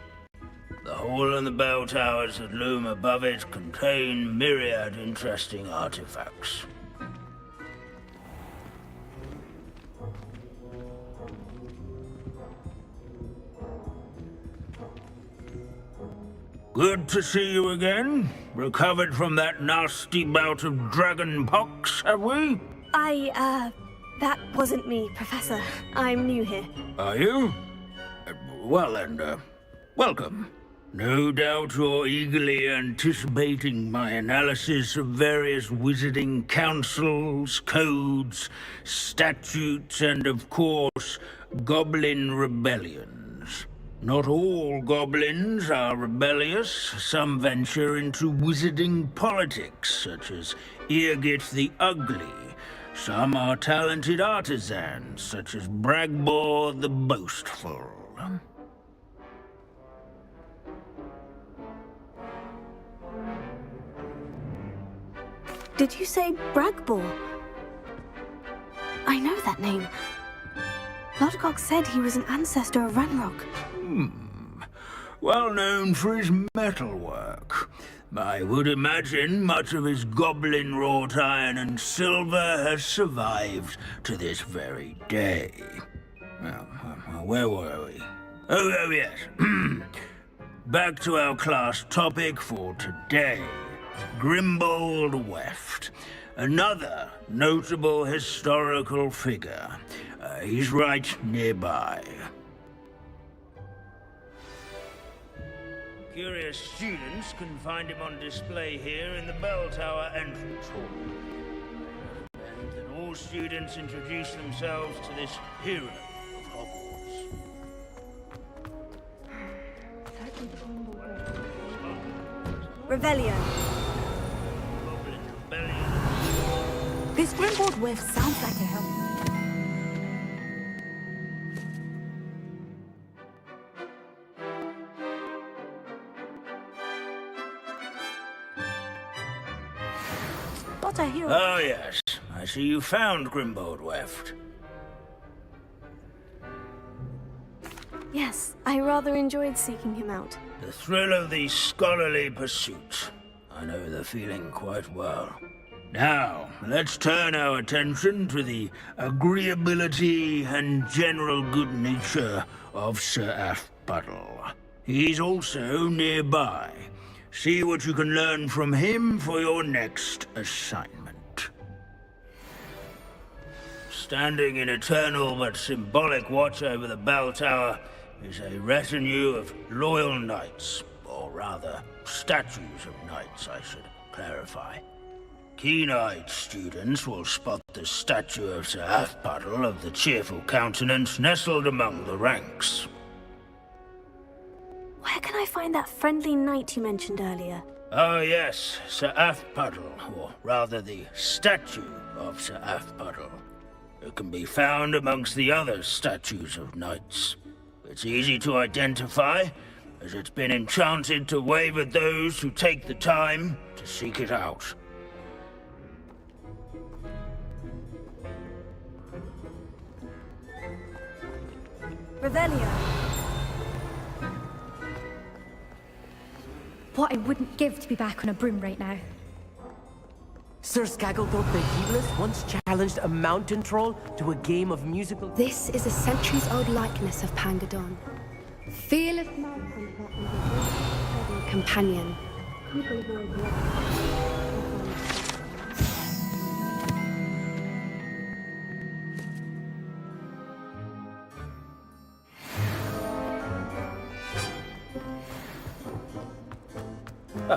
The hall and the bell towers that loom above it contain myriad interesting artifacts. Good to see you again. Recovered from that nasty bout of dragon pox, have we? That wasn't me, Professor. I'm new here. Are you? Well then, welcome. No doubt you're eagerly anticipating my analysis of various wizarding councils, codes, statutes, and of course, goblin rebellions. Not all goblins are rebellious. Some venture into wizarding politics, such as Eargit the Ugly. Some are talented artisans, such as Bragbor the Boastful. Did you say Bragbor? I know that name. Lodgok said he was an ancestor of Ranrock. Well known for his metalwork. I would imagine much of his goblin-wrought iron and silver has survived to this very day. Well, where were we? Oh yes. Back to our class topic for today. Grimbold Weft. Another notable historical figure. He's right nearby. Curious students can find him on display here in the bell tower entrance hall. And that all students introduce themselves to this hero of Hogwarts. Revelio. This Grimbold whiff sounds like a help. What a hero. Oh yes, I see you found Grimbold Weft. Yes, I rather enjoyed seeking him out. The thrill of the scholarly pursuit. I know the feeling quite well. Now, let's turn our attention to the agreeability and general good nature of Sir Athpuddle. He's also nearby. See what you can learn from him for your next assignment. Standing in eternal but symbolic watch over the bell tower is a retinue of loyal knights, or rather, statues of knights, I should clarify. Keen-eyed students will spot the statue of Sir Athpuddle of the cheerful countenance nestled among the ranks. Where can I find that friendly knight you mentioned earlier? Oh yes, Sir Athpuddle, or rather the statue of Sir Athpuddle. It can be found amongst the other statues of knights. It's easy to identify, as it's been enchanted to wave at those who take the time to seek it out. Revelio. What I wouldn't give to be back on a broom right now. Sir Skagglethorpe the Heedless once challenged a mountain troll to a game of musical... This is a centuries-old likeness of Pangadon. Fearless companion.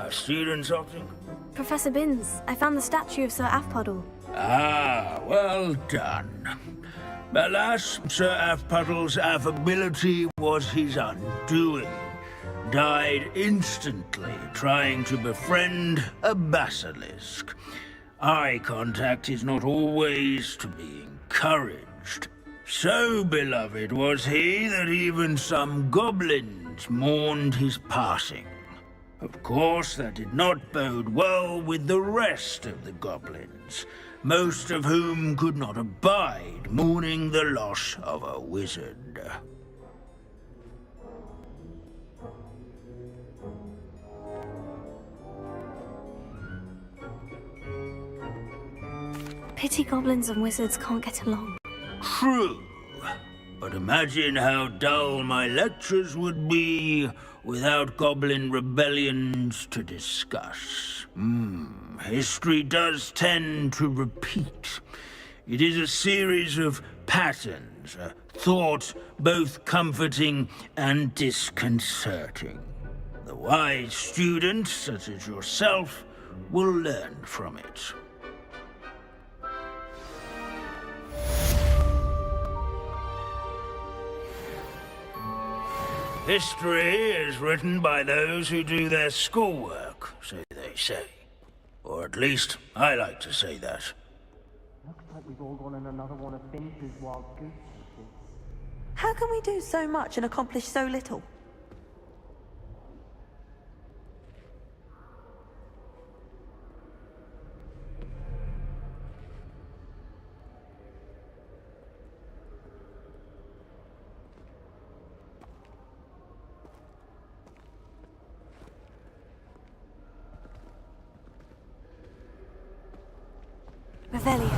Students often... Professor Binns, I found the statue of Sir Athpuddle. Ah, well done. Alas, Sir Athpuddle's affability was his undoing. Died instantly trying to befriend a basilisk. Eye contact is not always to be encouraged. So beloved was he that even some goblins mourned his passing. Of course, that did not bode well with the rest of the goblins, most of whom could not abide mourning the loss of a wizard. Pity goblins and wizards can't get along. True, but imagine how dull my lectures would be without goblin rebellions to discuss. History does tend to repeat. It is a series of patterns, a thought both comforting and disconcerting. The wise student, such as yourself, will learn from it. History is written by those who do their schoolwork, so they say. Or at least, I like to say that. Looks like we've all gone on another one of Finch's wild goose chases. How can we do so much and accomplish so little? Revelio.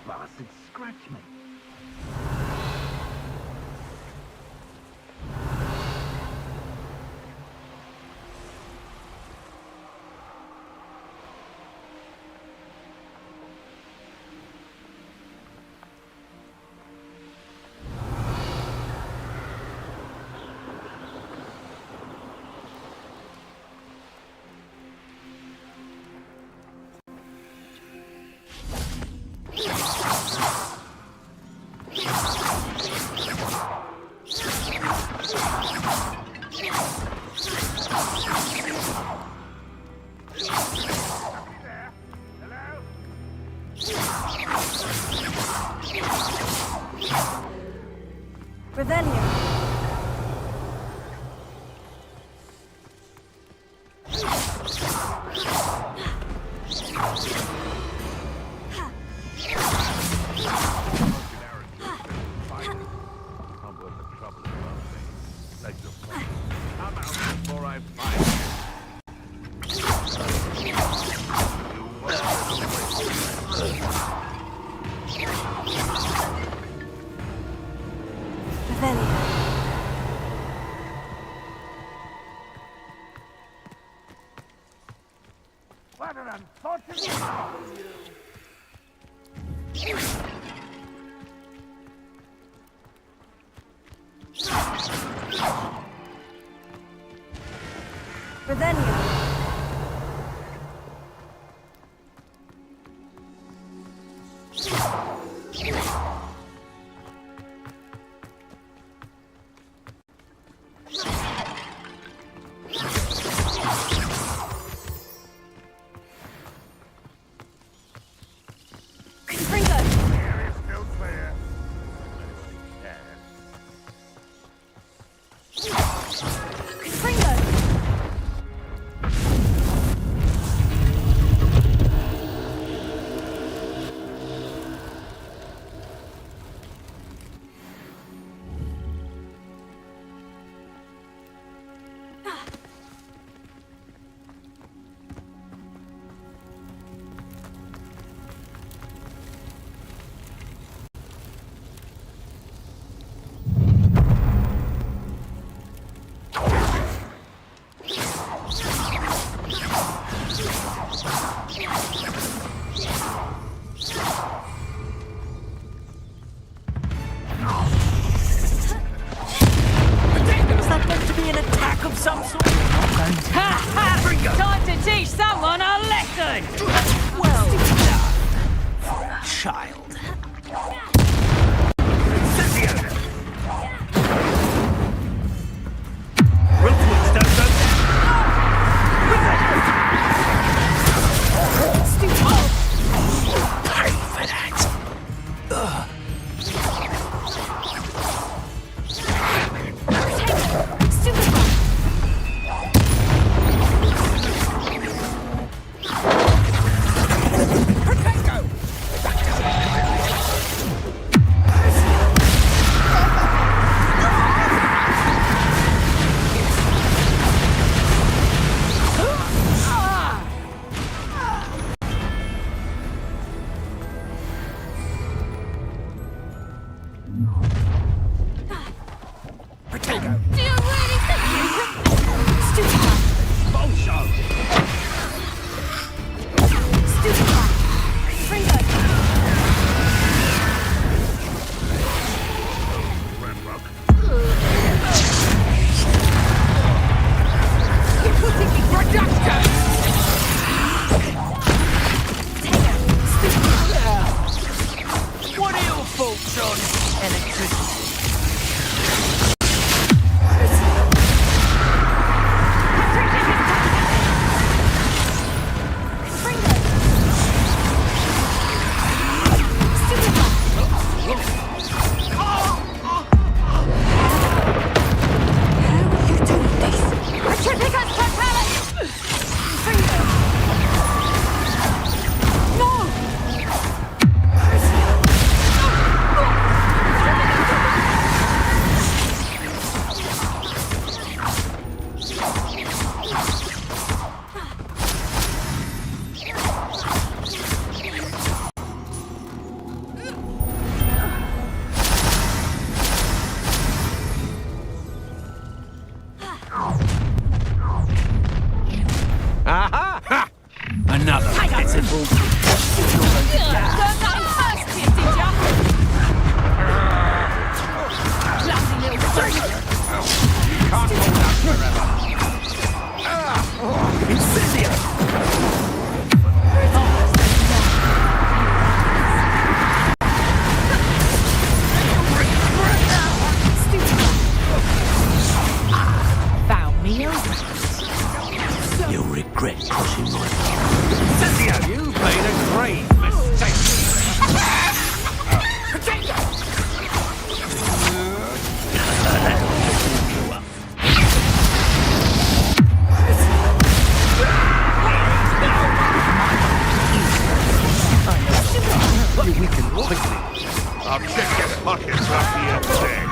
Bastard, scratch me. Revelio. What an unfortunate Revelio. some sort Ha ha! Time to teach someone a lesson! Well done for a child. Rootwoods don't go Pay for that. What are your thoughts on electricity? Aha! Ha! Another pitiful. Can't hold up forever. Incendio! Found me over. You'll regret crossing my path. Incendio, you've made a grave mistake. You weaken quickly. I'll check your pockets after your check.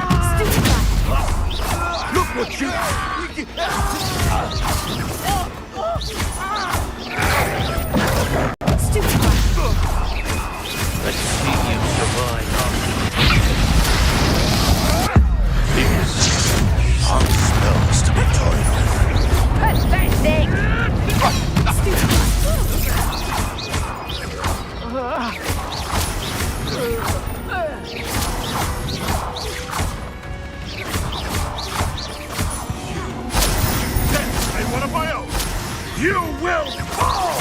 Look what you... Let's see you survive. This smells to be toiled. Pathetic! And one of my own. You will fall!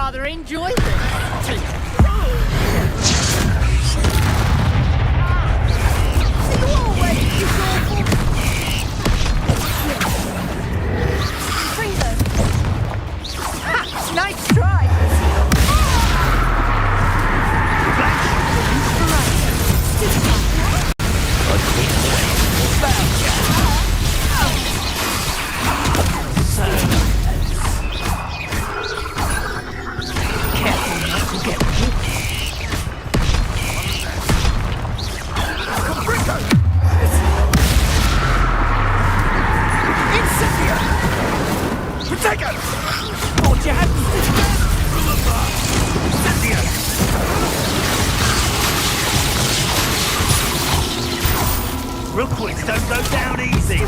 rather enjoy this. Nice try! Rookwoods don't go down easy.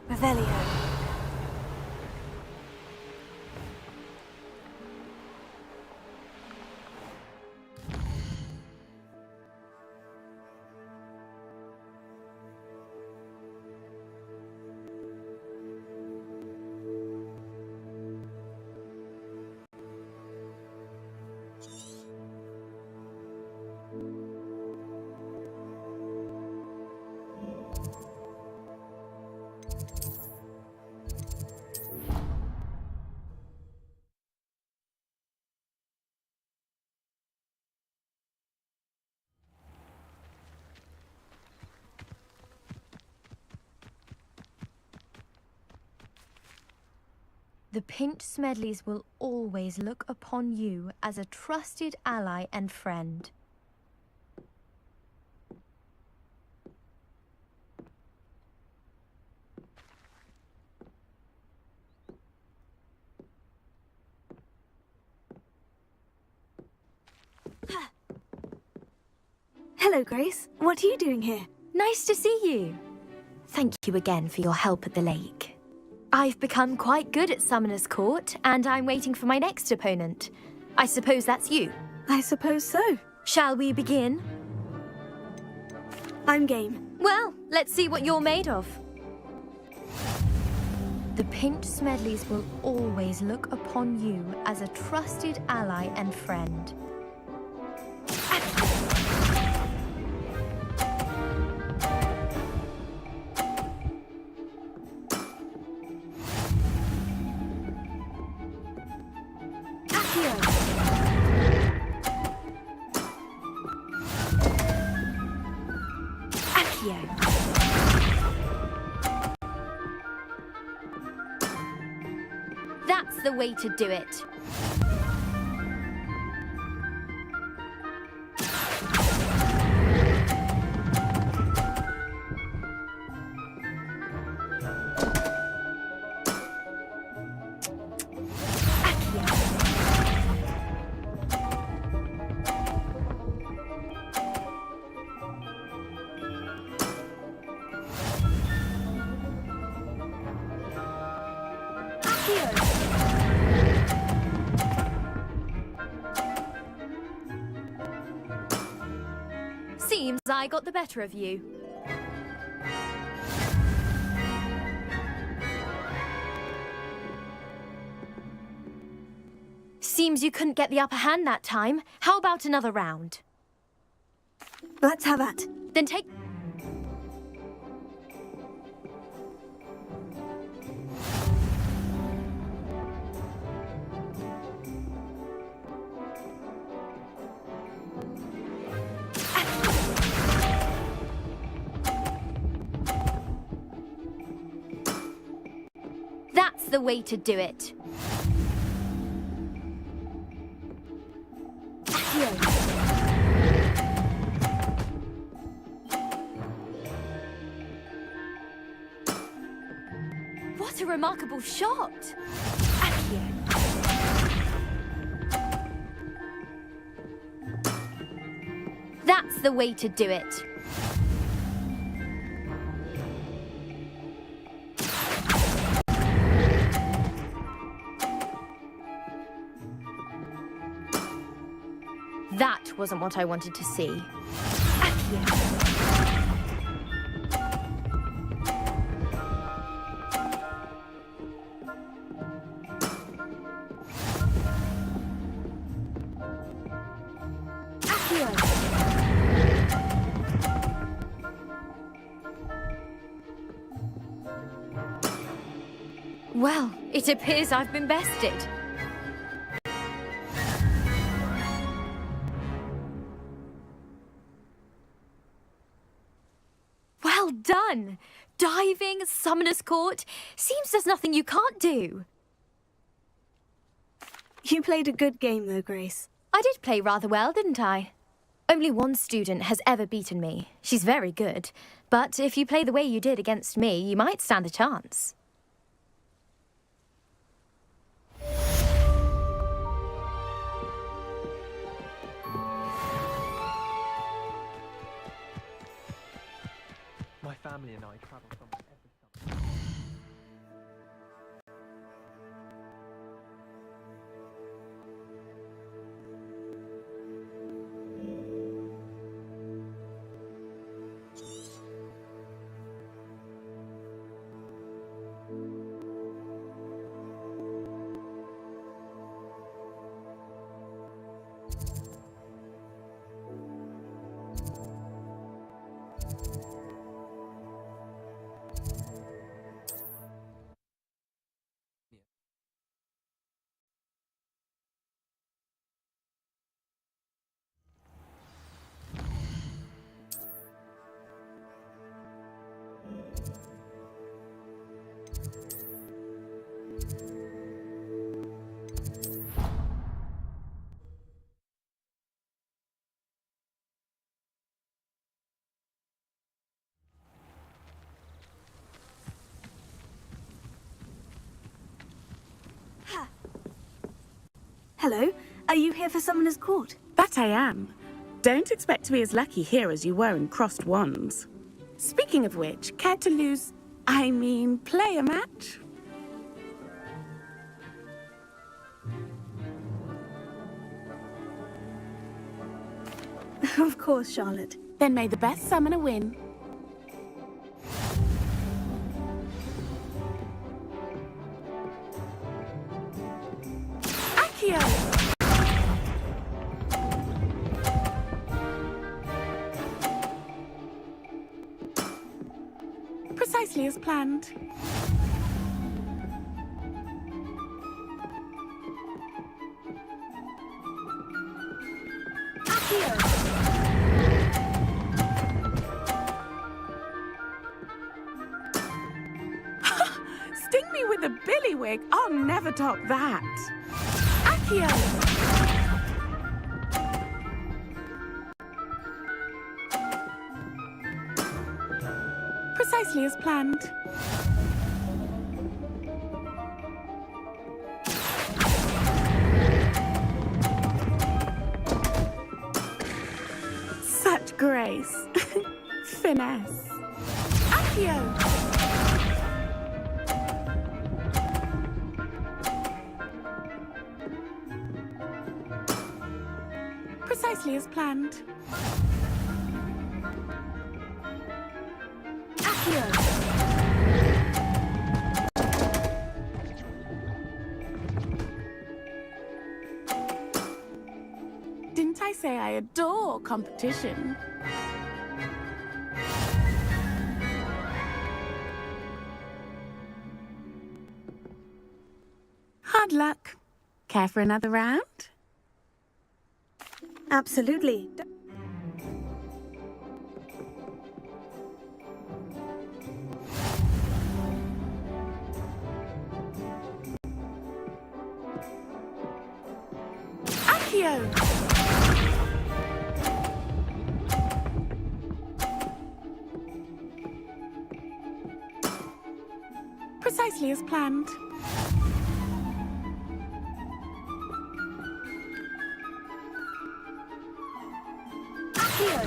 Revelio. The Pint Smedleys will always look upon you as a trusted ally and friend. Hello, Grace. What are you doing here? Nice to see you. Thank you again for your help at the lake. I've become quite good at Summoner's Court, and I'm waiting for my next opponent. I suppose that's you. I suppose so. Shall we begin? I'm game. Well, let's see what you're made of. The Pint Smedleys will always look upon you as a trusted ally and friend. That's the way to do it. I got the better of you. Seems you couldn't get the upper hand that time. How about another round? Let's have that. Then take... That's the way to do it. What a remarkable shot! That's the way to do it. That wasn't what I wanted to see. Well, it appears I've been bested. Well done! Diving, Summoner's Court. Seems there's nothing you can't do. You played a good game though, Grace. I did play rather well, didn't I? Only one student has ever beaten me. She's very good. But if you play the way you did against me, you might stand a chance. My family and I travel somewhere every summer. Hello, are you here for Summoner's Court? That I am. Don't expect to be as lucky here as you were in Crossed Wands. Speaking of which, care to play a match? Of course, Charlotte. Then may the best summoner win. Accio! Precisely as planned. Sting me with a billywig. I'll never top that. Accio! Precisely as planned. Such grace. Finesse. Accio! Precisely as planned. I say I adore competition. Hard luck. Care for another round? Absolutely. Accio! Precisely as planned. Accio!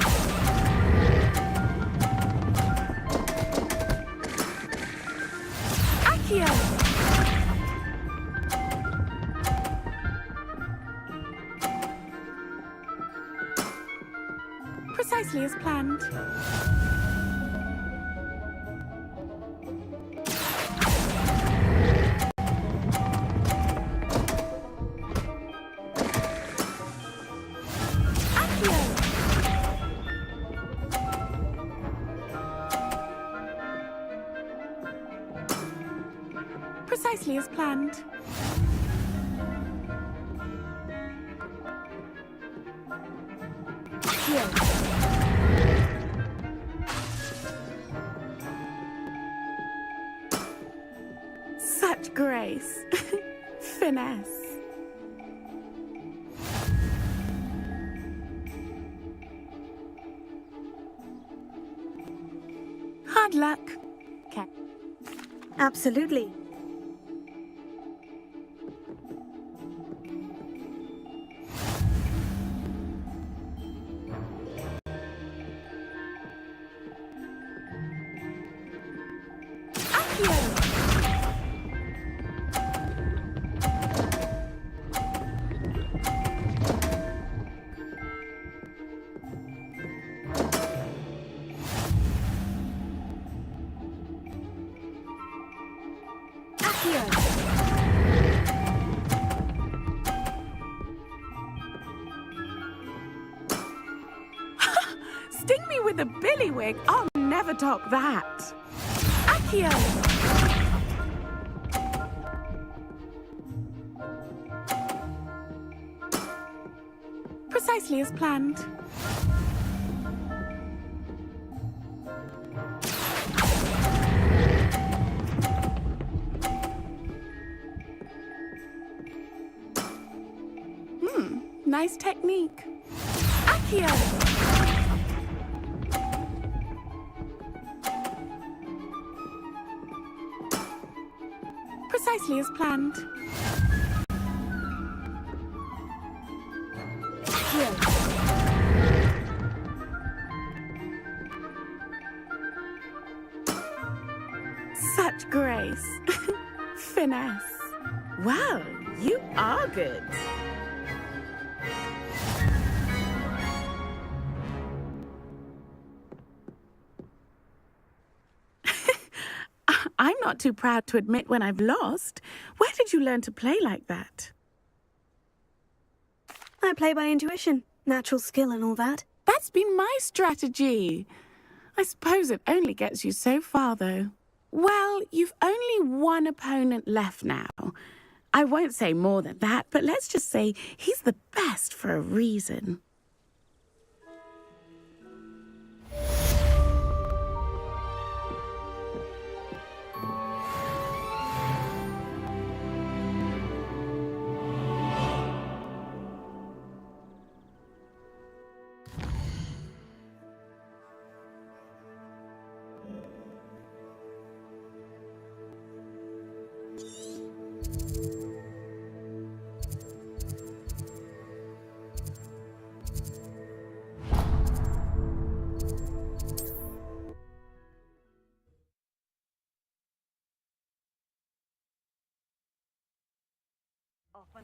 Precisely as planned. Precisely as planned. Such grace. Finesse. Hard luck. Okay. Absolutely. Sting me with a billywig. I'll never top that. Accio! Precisely as planned. Nice technique. Accio! Precisely as planned. Such grace. Finesse. Well, you are good. I'm not too proud to admit when I've lost. Where did you learn to play like that? I play by intuition, natural skill and all that. That's been my strategy. I suppose it only gets you so far, though. Well, you've only one opponent left now. I won't say more than that, but let's just say he's the best for a reason.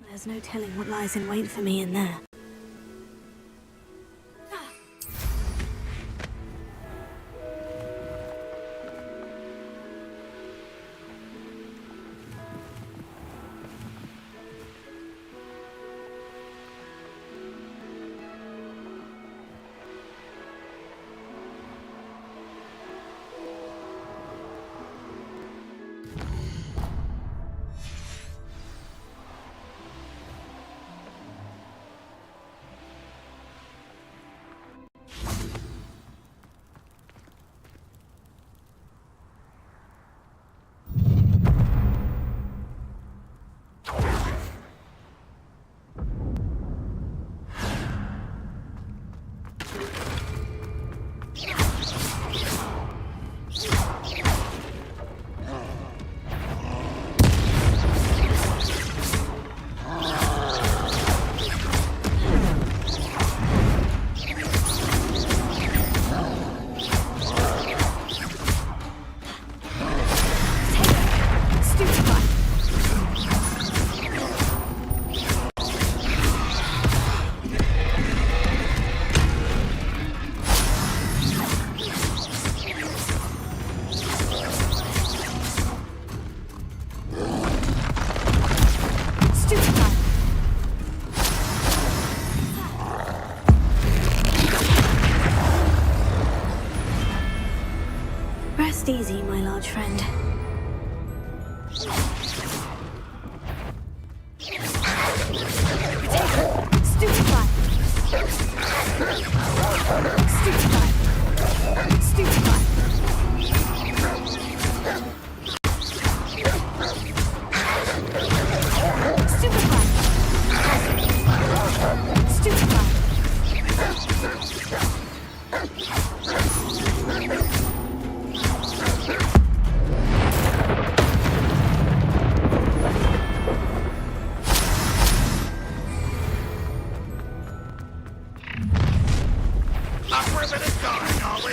There's no telling what lies in wait for me in there. Rest easy, my large friend. Stupefy! Stupefy! Stupefy! Up ribbon is going, are we?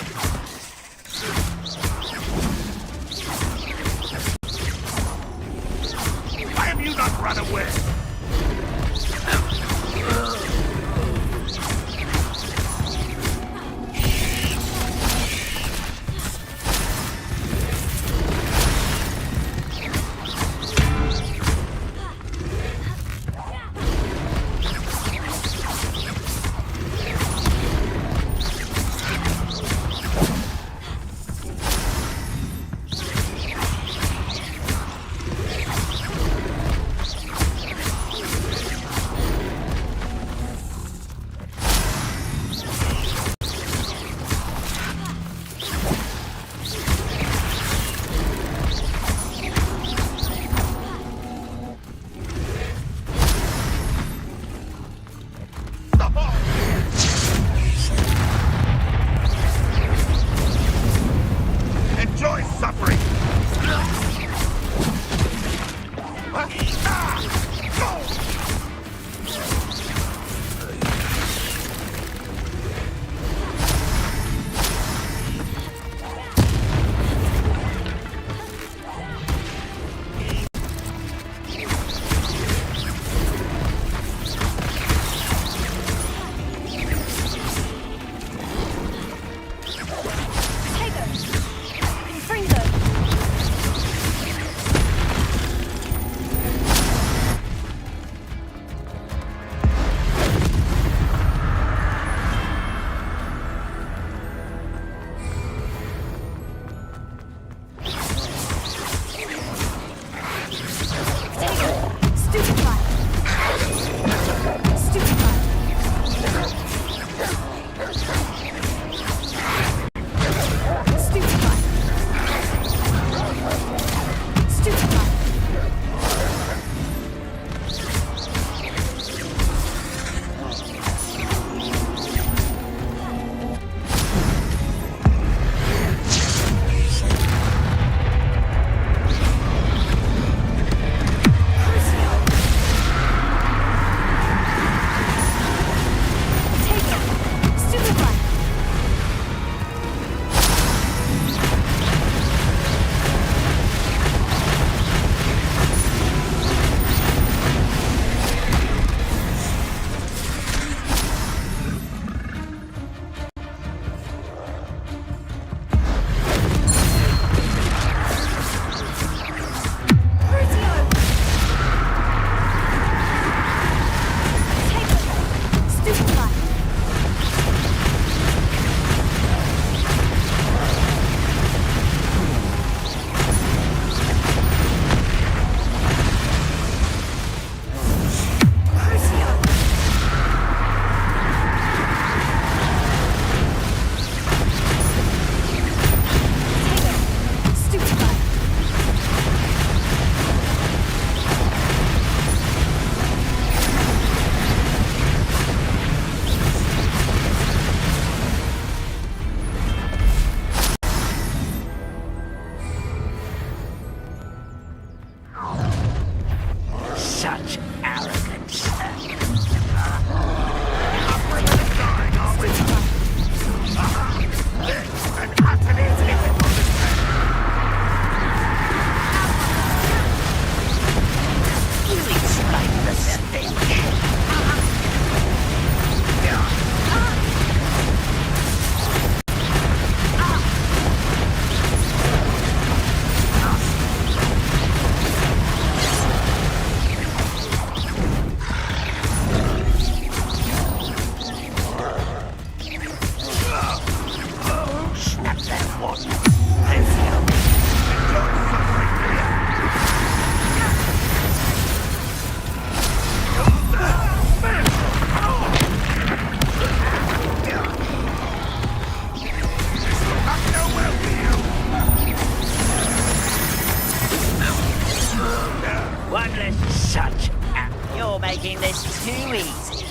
too easy.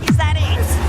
Is that it?